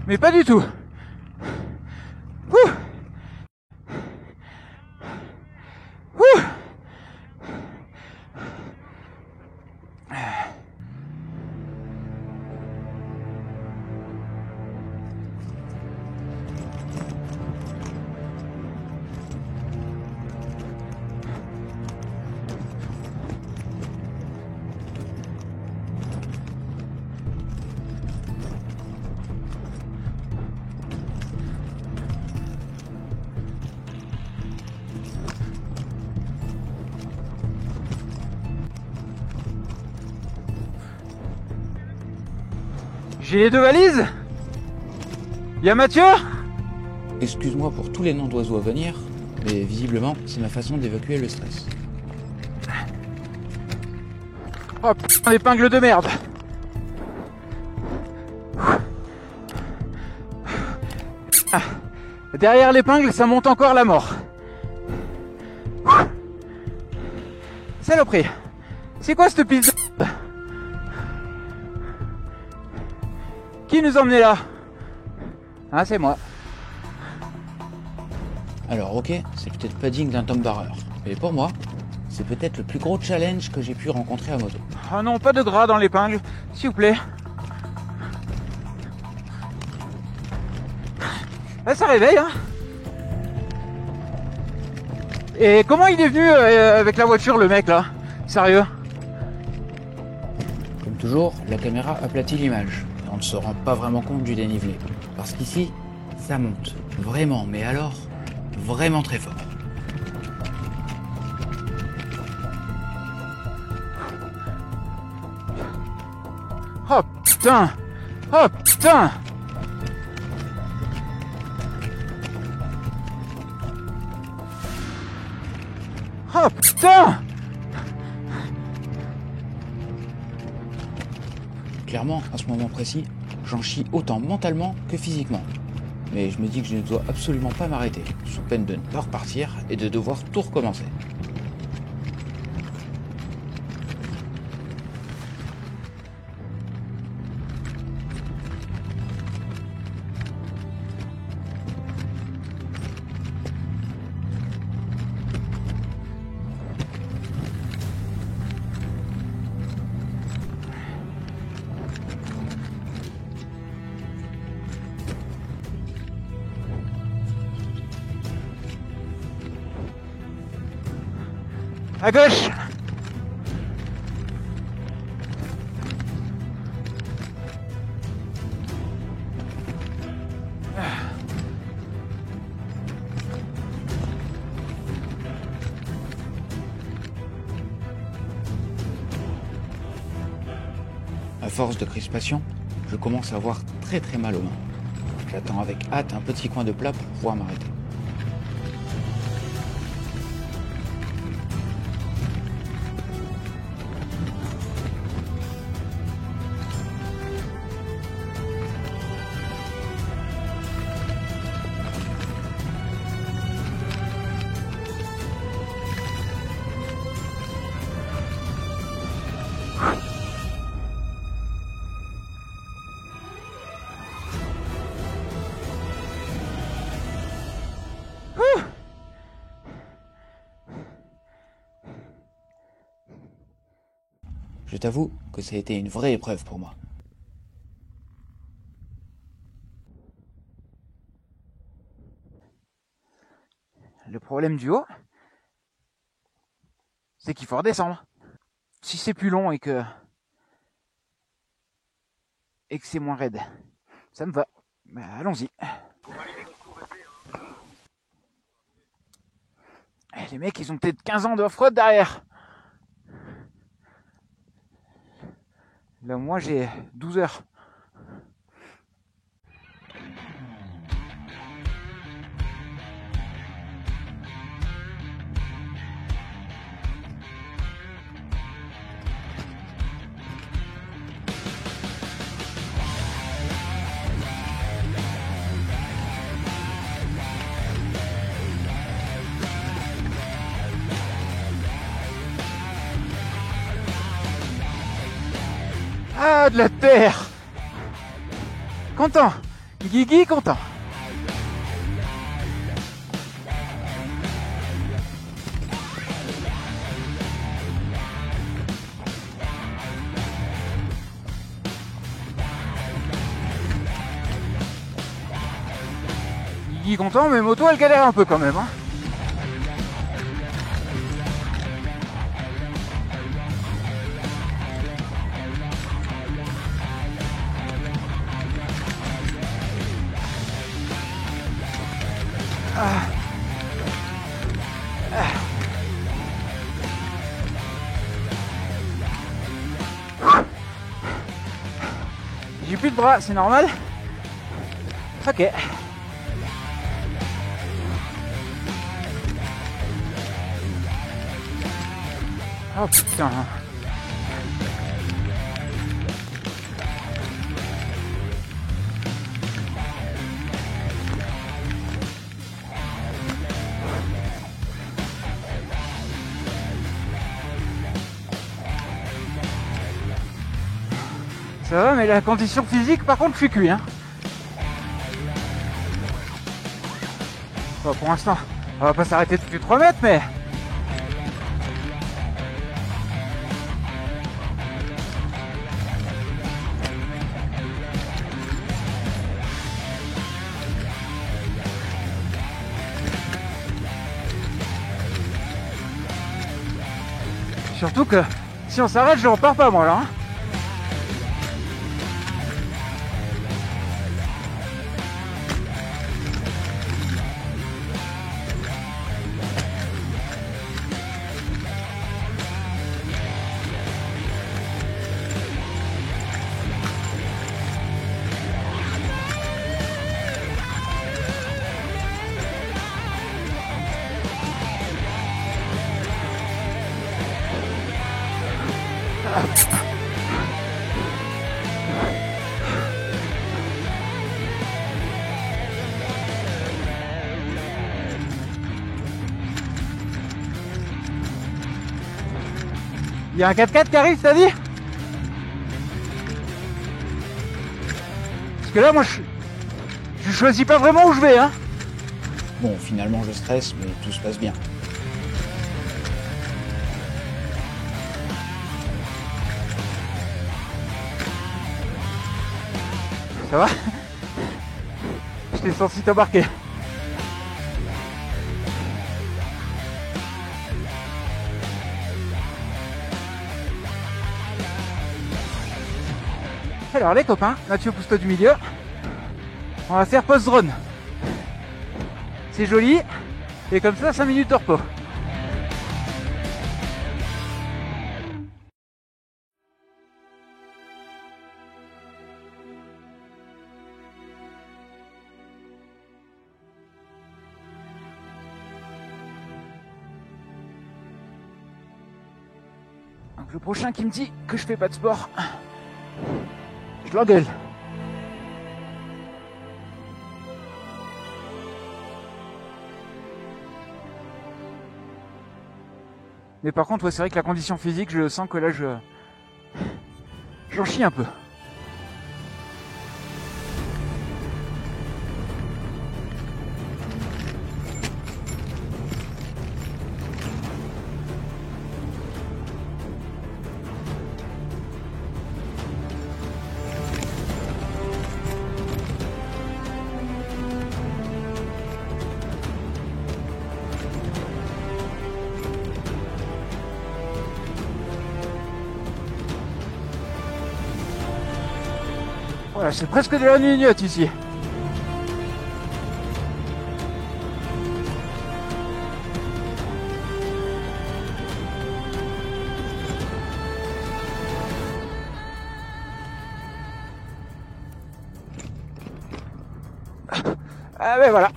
Mais pas du tout. Ouh. Ouh. J'ai les 2 valises. Y a Mathieu. Excuse-moi pour tous les noms d'oiseaux à venir, mais visiblement, c'est ma façon d'évacuer le stress. Oh putain, l'épingle de merde. Ah, derrière l'épingle, ça monte encore la mort. Saloperie. C'est quoi cette piste de... Qui nous emmenait là? Ah, c'est moi. Alors ok, c'est peut-être pas digne d'un Tom Barrer, mais pour moi, c'est peut-être le plus gros challenge que j'ai pu rencontrer à moto. Ah non, pas de gras dans l'épingle, s'il vous plaît. Là, ça réveille, hein. Et comment il est venu avec la voiture, le mec, là? Sérieux? Comme toujours, la caméra aplatit l'image. on ne se rend pas vraiment compte du dénivelé. Parce qu'ici, ça monte. Vraiment, mais alors, vraiment très fort. Oh putain! Oh putain! Oh putain! Clairement, à ce moment précis, j'en chie autant mentalement que physiquement. Mais je me dis que je ne dois absolument pas m'arrêter, sous peine de ne pas repartir et de devoir tout recommencer. À gauche! À force de crispation, je commence à avoir très mal aux mains. J'attends avec hâte un petit coin de plat pour pouvoir m'arrêter. Je t'avoue que ça a été une vraie épreuve pour moi. Le problème du haut, c'est qu'il faut redescendre. Si c'est plus long et que c'est moins raide, ça me va. Bah, allons-y. Les mecs, ils ont peut-être 15 ans d'off-road derrière. Là, moi, j'ai 12 heures. Ah, de la terre! Content! Guigui content! Guigui content, mais moto elle galère un peu quand même, hein. J'ai plus de bras, c'est normal. Ok. Oh putain. Ça va, mais la condition physique, par contre, je suis cuit, hein. Bon, pour l'instant, on va pas s'arrêter tout de suite 3 mètres, mais... Surtout que si on s'arrête, je repars pas moi là. Hein. y a un 4x4 qui arrive, t'as dit? Parce que là, moi, je choisis pas vraiment où je vais, hein. Bon, finalement je stresse, mais tout se passe bien. Ça va? Je t'ai senti t'embarquer. Alors les copains, Mathieu pousse-toi du milieu. On va faire post-drone. C'est joli. Et comme ça, 5 minutes de repos. Donc le prochain qui me dit que je fais pas de sport, je l'engueule. Mais par contre, ouais, c'est vrai que la condition physique, je sens que là, j'en chie un peu. Voilà, c'est presque de la gnognotte ici. Ah ben voilà.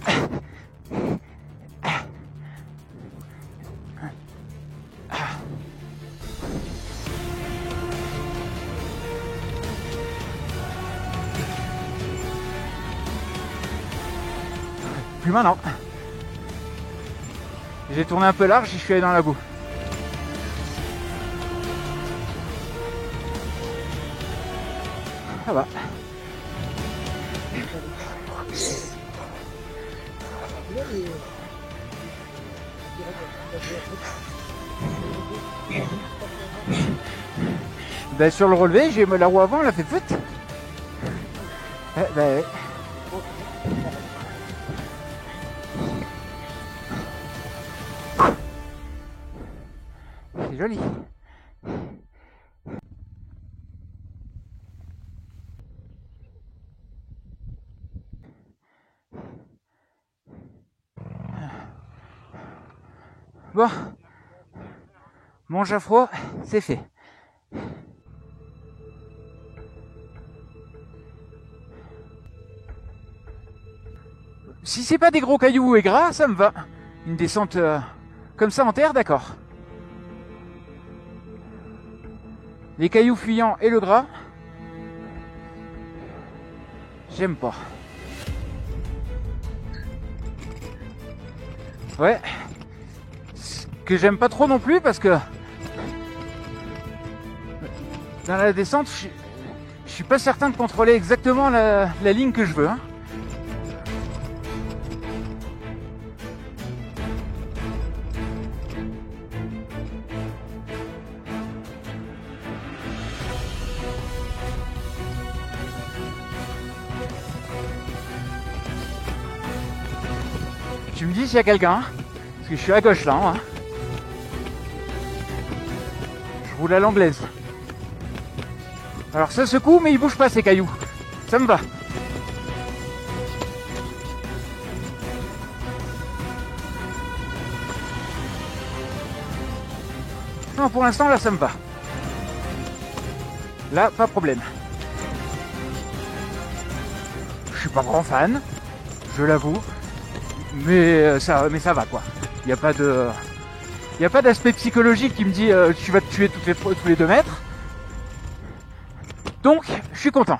Plus maintenant. J'ai tourné un peu large et je suis allé dans la boue. Ça va. Ben, sur le relevé, j'ai la roue avant, elle a fait foot. Ben, c'est joli. Bon, mon Jaffro, c'est fait. Si c'est pas des gros cailloux et gras, ça me va. Une descente comme ça en terre, d'accord. Les cailloux fuyants et le gras, j'aime pas. Ouais. Ce que j'aime pas trop non plus parce que dans la descente, je suis pas certain de contrôler exactement la ligne que je veux. Hein. Tu me dis s'il y a quelqu'un, parce que je suis à gauche là. Hein. Je roule à l'anglaise. Alors ça secoue, mais il bouge pas ces cailloux. Ça me va. Non, pour l'instant là ça me va. Là, pas de problème. Je suis pas grand fan, je l'avoue. Mais ça va quoi. Il n'y a pas de, il n'y a pas d'aspect psychologique qui me dit tu vas te tuer tous les 2 mètres. Donc, je suis content.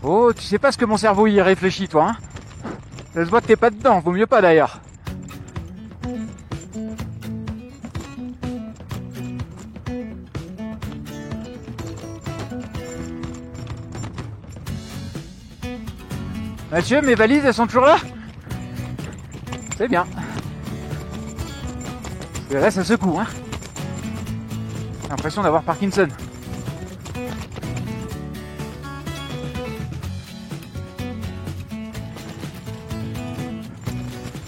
Oh, tu sais pas ce que mon cerveau y réfléchit toi. Hein, ça se voit que t'es pas dedans. Vaut mieux pas d'ailleurs. Mathieu, mes valises, elles sont toujours là? C'est bien. Et là, ça secoue, hein. J'ai l'impression d'avoir Parkinson.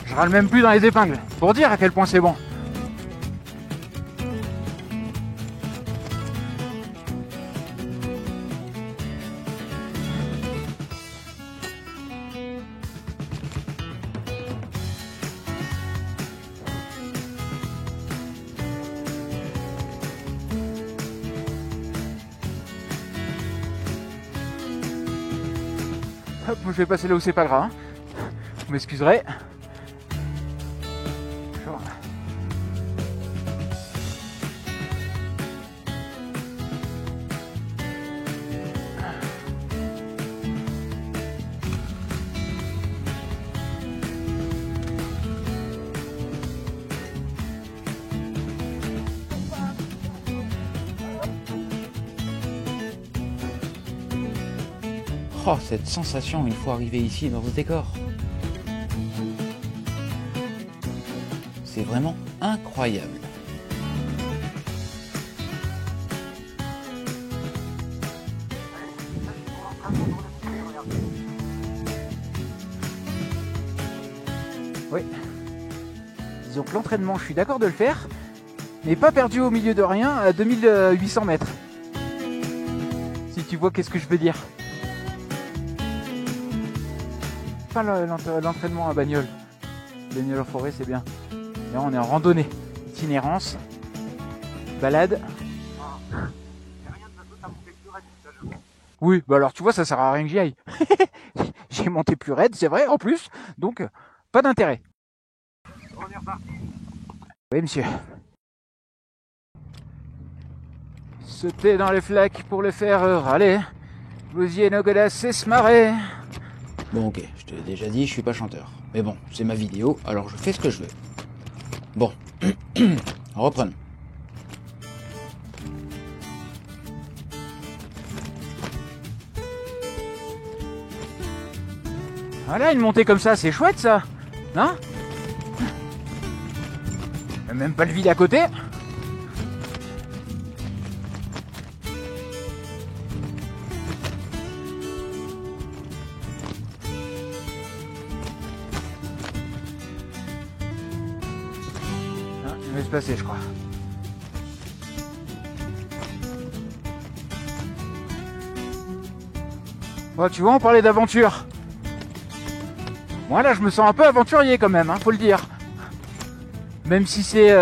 Je râle même plus dans les épingles, pour dire à quel point c'est bon. Hop, je vais passer là où c'est pas gras. Hein. Vous m'excuserez. Oh, cette sensation une fois arrivé ici dans ce décor. C'est vraiment incroyable. Oui. Disons que l'entraînement, je suis d'accord de le faire, mais pas perdu au milieu de rien à 2800 mètres. Si tu vois qu'est-ce que je veux dire. Pas l'entraînement à bagnole. Bagnole en forêt, c'est bien. Là, on est en randonnée. Itinérance. Balade. Oui, bah alors tu vois, ça sert à rien que j'y aille. J'ai monté plus raide, c'est vrai, en plus. Donc, pas d'intérêt. Oui, monsieur. Sauter dans les flaques pour le faire râler. Bousier nos godasses, c'est se marrer. Bon ok, je te l'ai déjà dit, je suis pas chanteur. Mais bon, c'est ma vidéo, alors je fais ce que je veux. Bon, reprenons. Voilà, une montée comme ça, c'est chouette ça. Hein? Même pas le vide à côté. Il va se passer, je crois. Oh, tu vois, on parlait d'aventure. Moi, là, je me sens un peu aventurier quand même, hein, faut le dire. Même si c'est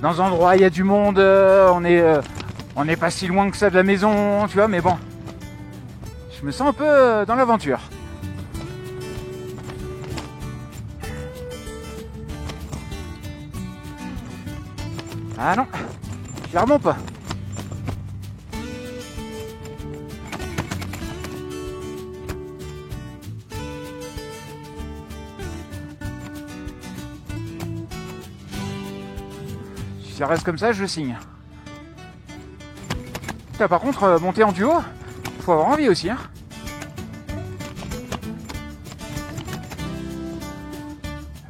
dans un endroit où il y a du monde, on n'est pas si loin que ça de la maison, tu vois, mais bon. Je me sens un peu dans l'aventure. Ah non, clairement pas. Si ça reste comme ça, je signe. Putain, par contre, monter en duo, faut avoir envie aussi, hein.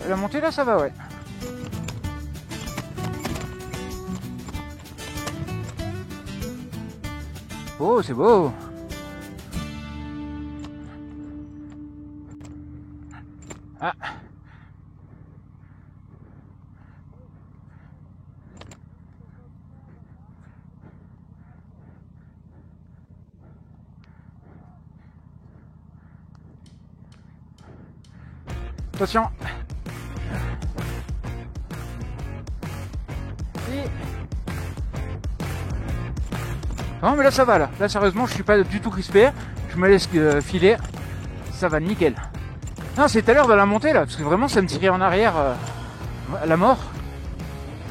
La montée là, ça va, ouais. Oh, c'est beau. Ah. Attention. Non mais là ça va là. Là sérieusement je suis pas du tout crispé. Je me laisse filer. Ça va nickel. Non c'est tout à l'heure de la montée là. Parce que vraiment ça me tirait en arrière à la mort.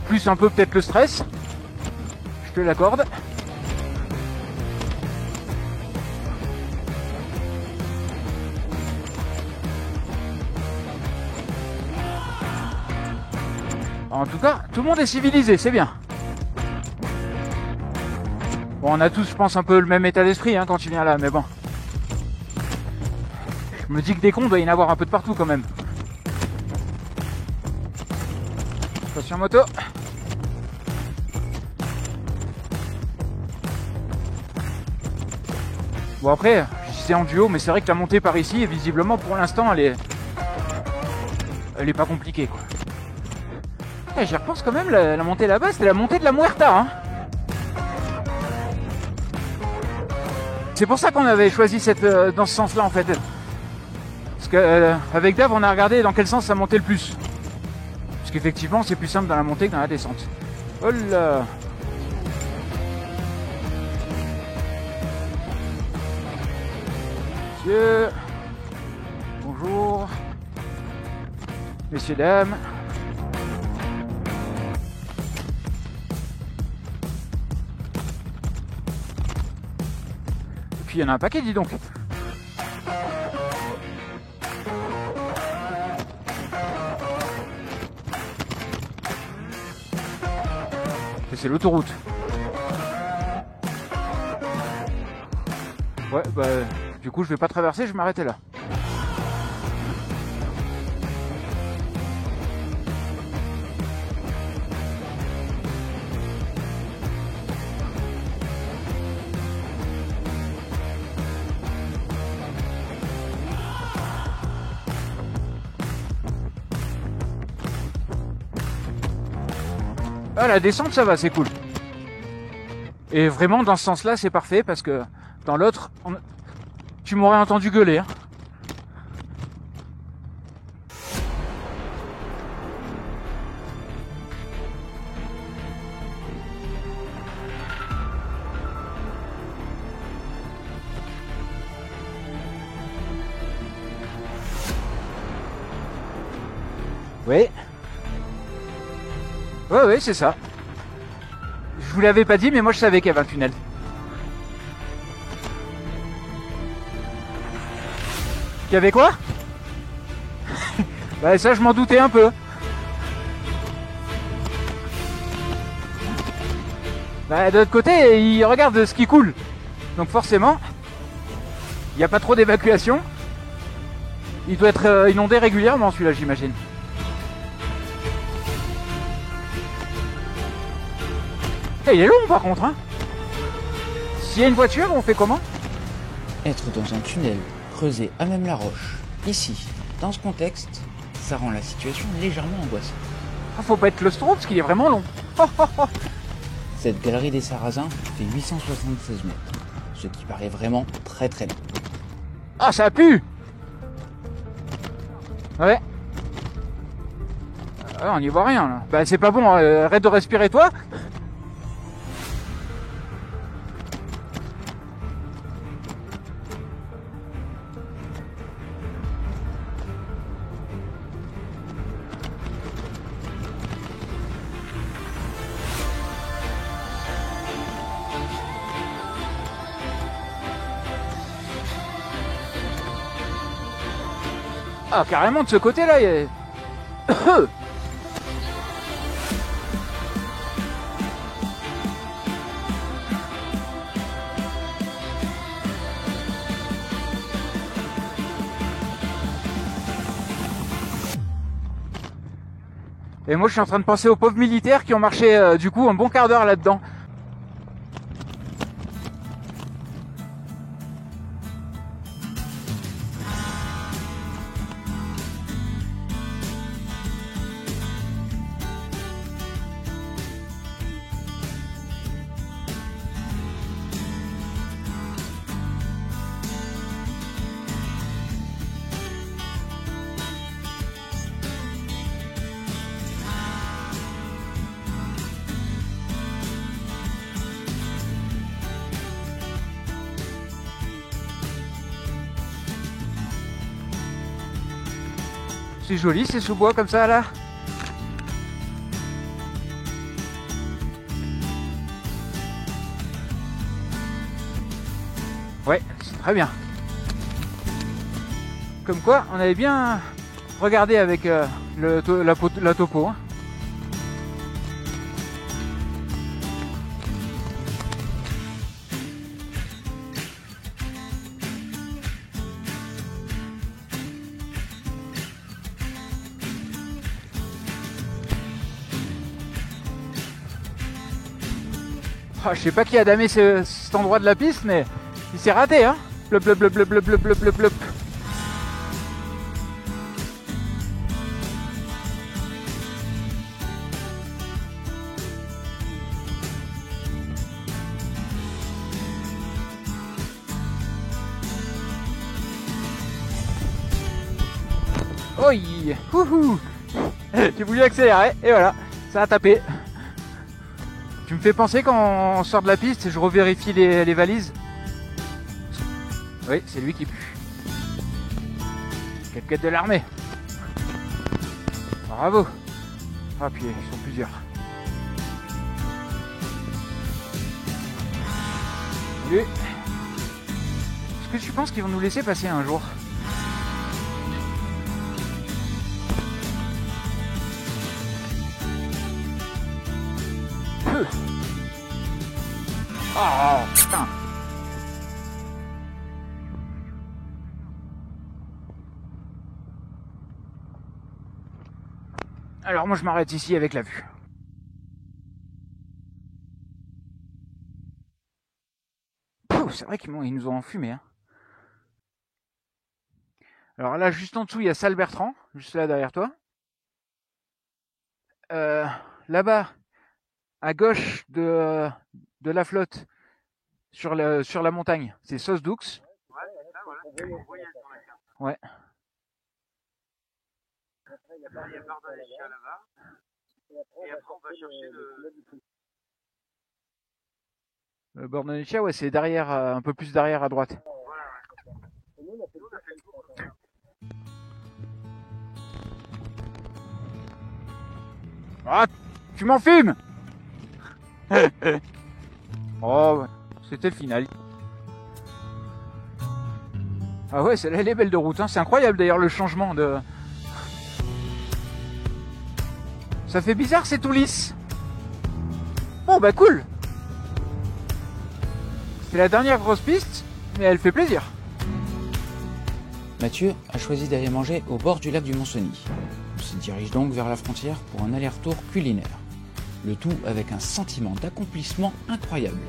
Plus un peu peut-être le stress. Je te l'accorde. En tout cas, tout le monde est civilisé, c'est bien. Bon, on a tous, je pense, un peu le même état d'esprit hein, quand tu viens là, mais bon. Je me dis que des cons, doit y en avoir un peu de partout quand même. Attention moto. Bon après, je disais en duo, mais c'est vrai que la montée par ici, visiblement pour l'instant, elle est pas compliquée quoi. J'y repense quand même, la montée là-bas, c'était la montée de la Muerta. Hein. C'est pour ça qu'on avait choisi dans ce sens-là en fait. Parce que avec Dave, on a regardé dans quel sens ça montait le plus. Parce qu'effectivement, c'est plus simple dans la montée que dans la descente. Oh là! Monsieur, bonjour, messieurs, dames. Et puis il y en a un paquet, dis donc. Et c'est l'autoroute. Ouais, bah... Du coup, je vais pas traverser, je vais m'arrêter là. Ah, la descente, ça va, c'est cool. Et vraiment, dans ce sens-là, c'est parfait parce que dans l'autre... Tu m'aurais entendu gueuler. Hein. Oui. Ouais, c'est ça. Je vous l'avais pas dit, mais moi je savais qu'il y avait un tunnel. Il y avait quoi? Bah ça je m'en doutais un peu. Bah de l'autre côté, il regarde ce qui coule. Donc forcément, il n'y a pas trop d'évacuation. Il doit être inondé régulièrement celui-là, j'imagine. Il est long par contre, hein. S'il y a une voiture, on fait comment? Être dans un tunnel creusé à même la roche, ici, dans ce contexte, ça rend la situation légèrement angoissante. Ah, faut pas être claustro parce qu'il est vraiment long. Cette galerie des Sarrasins fait 876 mètres, ce qui paraît vraiment très très long. Ah, ça pue. Ouais. Ah, on n'y voit rien là. Bah c'est pas bon, arrête de respirer toi. Ah, carrément de ce côté-là, il y a... Et moi, je suis en train de penser aux pauvres militaires qui ont marché, du coup, un bon quart d'heure là-dedans. C'est joli ces sous-bois comme ça là. Ouais, c'est très bien. Comme quoi, on avait bien regardé avec la topo. Hein. Ah, je sais pas qui a damé cet endroit de la piste, mais il s'est raté, hein. Blop, blop, blop, blop, blop, blop, blop, blop, blop. Oi, houhou. J'ai voulu accélérer et voilà, ça a tapé. Tu me fais penser quand on sort de la piste et je revérifie les valises. Oui, c'est lui qui pue. Casquette de l'armée. Bravo. Ah puis ils sont plusieurs. Salut. Est-ce que tu penses qu'ils vont nous laisser passer un jour ? Oh putain. Alors moi je m'arrête ici avec la vue. C'est vrai qu'ils nous ont enfumé, hein. Alors là juste en dessous il y a Salle Bertrand, juste là derrière toi. Là-bas, à gauche de la flotte, sur la montagne, c'est Sosdoux. Ouais. Il y a Bardonecchia là-bas. Et après, on va chercher le... Bardonecchia, ouais, c'est derrière, un peu plus derrière à droite. Voilà, ouais. Nous, on a fait le tour. Ah, tu m'enfumes. Oh, c'était le final. Ah ouais, celle-là, elle est belle de route, hein. C'est incroyable d'ailleurs le changement de... Ça fait bizarre, c'est tout lisse. Bon bah cool. C'est la dernière grosse piste, mais elle fait plaisir. Mathieu a choisi d'aller manger au bord du lac du Mont-Cenis. On se dirige donc vers la frontière pour un aller-retour culinaire. Le tout avec un sentiment d'accomplissement incroyable.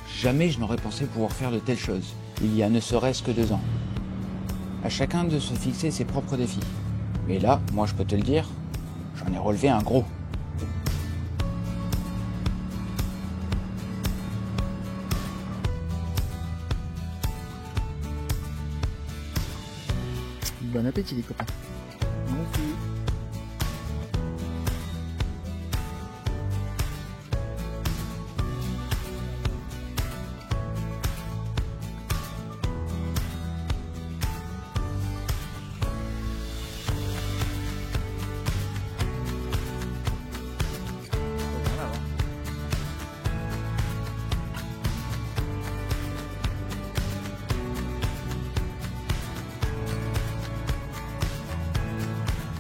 Jamais je n'aurais pensé pouvoir faire de telles choses, il y a ne serait-ce que 2 ans. À chacun de se fixer ses propres défis. Mais là, moi je peux te le dire, j'en ai relevé un gros. Bon appétit les copains. Merci.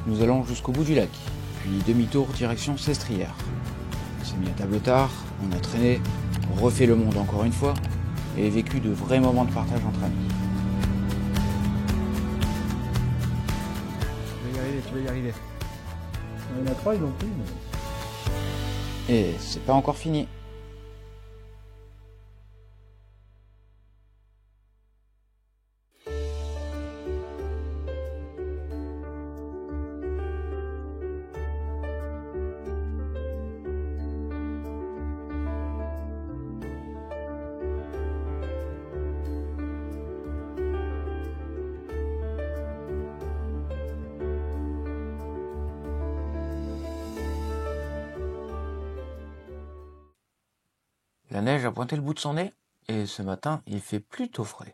Nous allons jusqu'au bout du lac, puis demi-tour direction Sestrières. On s'est mis à table tard, on a traîné, refait le monde encore une fois, et vécu de vrais moments de partage entre amis. Tu vas y arriver. Il y en a 3, ils l'ont pris. Mais... Et c'est pas encore fini. La neige a pointé le bout de son nez, et ce matin, il fait plutôt frais.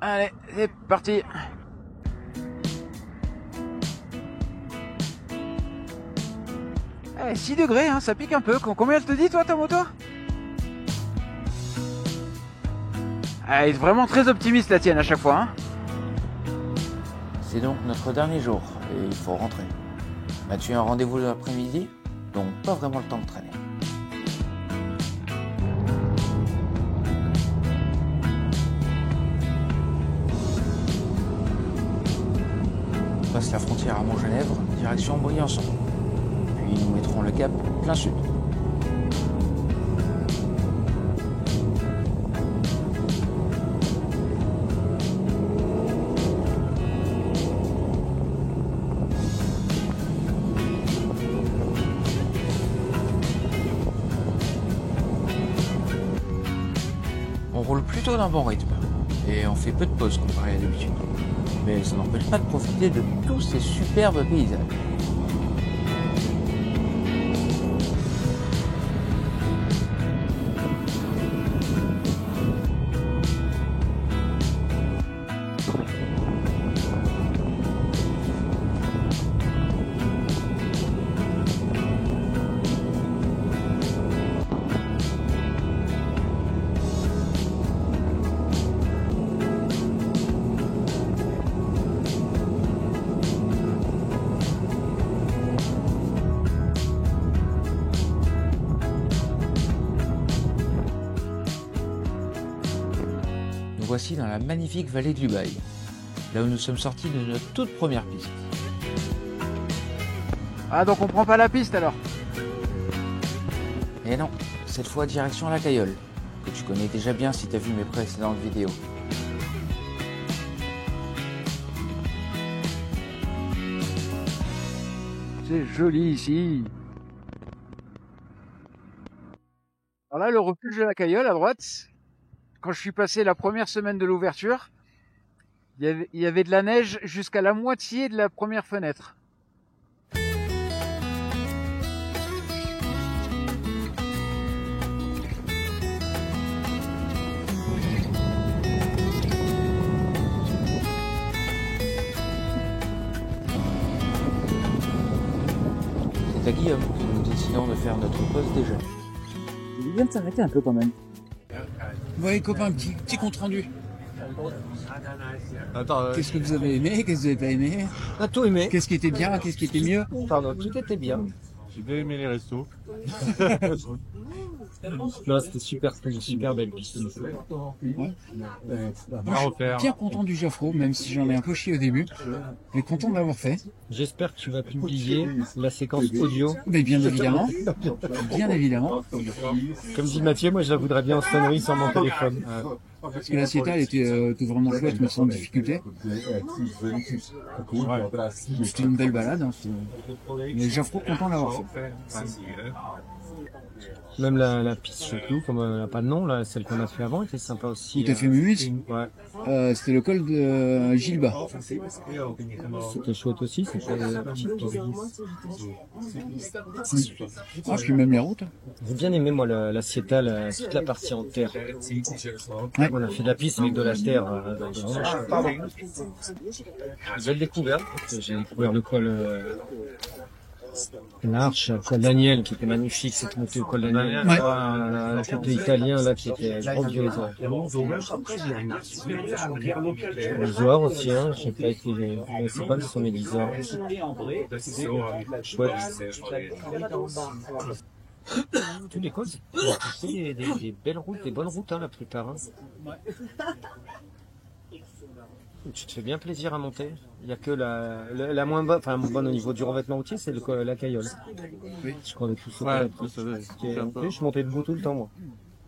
Allez, c'est parti. Eh, 6 degrés, hein, ça pique un peu. Combien elle te dit, toi, ta moto? Ah, elle est vraiment très optimiste, la tienne, à chaque fois, hein. C'est donc notre dernier jour, et il faut rentrer. Mathieu a un rendez-vous l'après-midi, donc pas vraiment le temps de traîner. On passe la frontière à Montgenèvre, direction Briançon. Puis nous mettrons le cap plein sud. roule plutôt d'un bon rythme, et on fait peu de pauses comparé à d'habitude. Mais ça n'empêche pas de profiter de tous ces superbes paysages. Nous voici dans la magnifique vallée de l'Ubaye, là où nous sommes sortis de notre toute première piste. Ah, donc on prend pas la piste alors? Et non, cette fois direction la Cayolle, que tu connais déjà bien si tu as vu mes précédentes vidéos. C'est joli ici. Alors là, le refuge de la Cayolle à droite, quand je suis passé la première semaine de l'ouverture, il y avait de la neige jusqu'à la moitié de la première fenêtre. C'est à Guillaume que nous décidons de faire notre pause déjeuner. Il vient de s'arrêter un peu quand même. Ouais, copains, petit compte rendu. Attends, Qu'est-ce que vous avez aimé? Qu'est-ce que vous avez pas aimé? T'as tout aimé? Qu'est-ce qui était bien? Qu'est-ce qui était mieux? Pardon, tout était bien. j'ai bien aimé les restos. Non, c'était super belle piste. À refaire. Bien content du Jaffro, même si j'en ai un peu chié au début. Mais content de l'avoir fait. J'espère que tu vas publier la séquence audio. Mais bien évidemment. Bien évidemment. Comme dit Mathieu, moi je la voudrais bien en sonnerie sur mon téléphone. Parce que la Sieta, elle était vraiment chouette, mais sans difficulté. C'était une belle balade. Hein. Mais Jaffro, content de l'avoir fait. Même la piste Choclou, comme elle n'a pas de nom, là, celle qu'on a fait avant, était sympa aussi. Tout à fait Mumus. Ouais. C'était le col de Gilba. C'était chouette aussi, c'était Ah, puis même les routes. J'ai bien aimé moi la Sieta, toute la partie en terre. Ouais. On a fait de la piste avec de la terre. Belle découverte. J'ai découvert le col l'Arche, le col Daniel qui était magnifique, cette montée au col Daniel. Ouais. Le côté italien là qui était grandiose. Les Oars aussi, hein, j'ai pas été, je sais pas ce sont mes 10 heures. Chouette. Tous les cols, c'est des belles routes, des bonnes routes, hein, la plupart. Hein. Tu te fais bien plaisir à monter. Il n'y a que la moins bonne, enfin bonne au niveau du revêtement routier, c'est la Cayolle. Oui. Je crois que tout ça. Ouais, Je suis monté debout tout le temps, moi.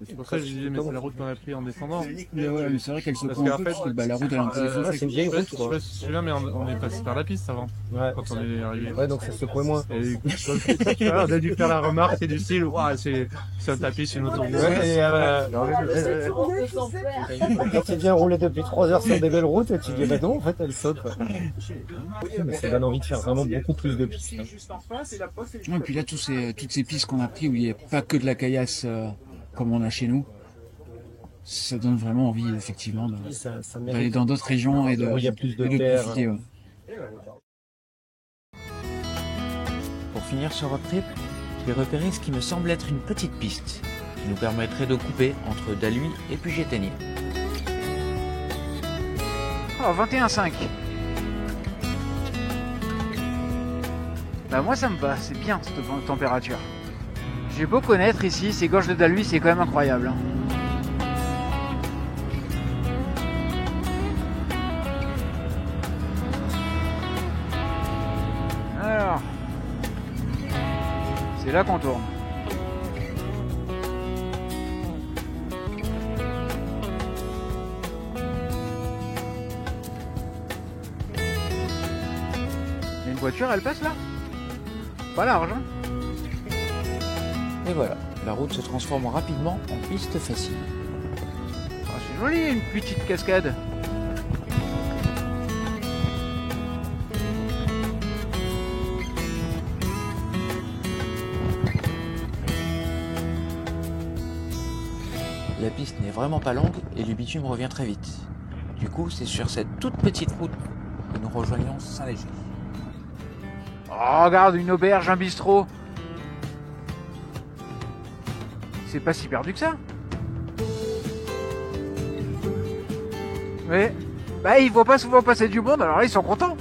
c'est pour ça que je disais, mais c'est la route qu'on a pris en descendant. Mais ouais, mais c'est vrai qu'elle se Parce prend un qu'en peu, fait, parce que bah, la route elle est un peu Ouais, défoncée. c'est une vieille Je route, sais quoi. pas si celui-là, mais on est passé par la piste avant, Ouais. quand on est arrivé. Ouais, donc ça se courait moins. Et on a dû faire la remarque, c'est du style, ouah, c'est un tapis, c'est une autoroute. Ouais, et quand tu viens rouler depuis 3 heures sur des belles routes, et tu dis, bah non, en fait, elle saute. Quoi. Mais ça donne envie de faire vraiment beaucoup plus de pistes. Ouais, et puis là, toutes ces pistes qu'on a pris où il n'y a pas que de la caillasse comme on a chez nous, ça donne vraiment envie, effectivement, Ça d'aller mérite. dans d'autres régions et de, Où il y a plus de et de terre. profiter. Ouais. Pour finir ce road trip, j'ai repéré ce qui me semble être une petite piste, qui nous permettrait de couper entre Daluy et Puget-Théniers. Oh, 21,5. Bah moi ça me va, c'est bien cette température. J'ai beau connaître ici, ces gorges de Daluy, c'est quand même incroyable. Hein. Alors, c'est là qu'on tourne. Il y a une voiture, elle passe là? Pas large, hein? Et voilà, la route se transforme rapidement en piste facile. Ah, c'est joli, une petite cascade. La piste n'est vraiment pas longue et le bitume revient très vite. Du coup, c'est sur cette toute petite route que nous rejoignons Saint-Léger. Oh, regarde, une auberge, un bistrot. C'est pas si perdu que ça. Mais, bah, ils voient pas souvent passer du monde, alors là, ils sont contents.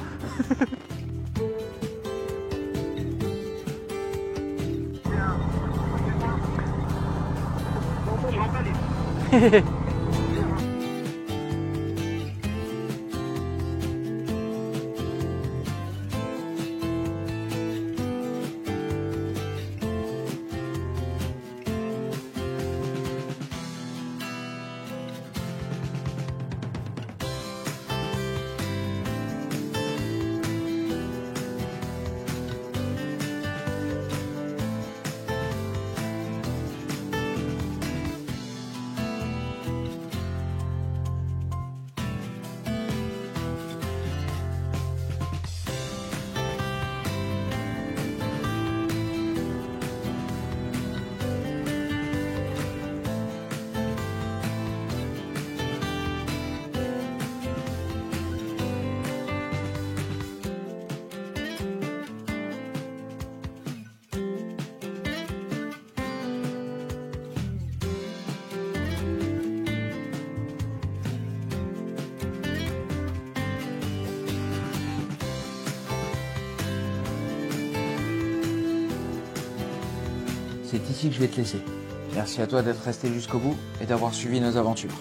C'est ici que je vais te laisser. Merci à toi d'être resté jusqu'au bout et d'avoir suivi nos aventures.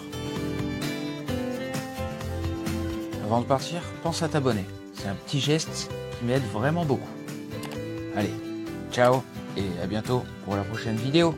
Avant de partir, pense à t'abonner. C'est un petit geste qui m'aide vraiment beaucoup. Allez, ciao et à bientôt pour la prochaine vidéo.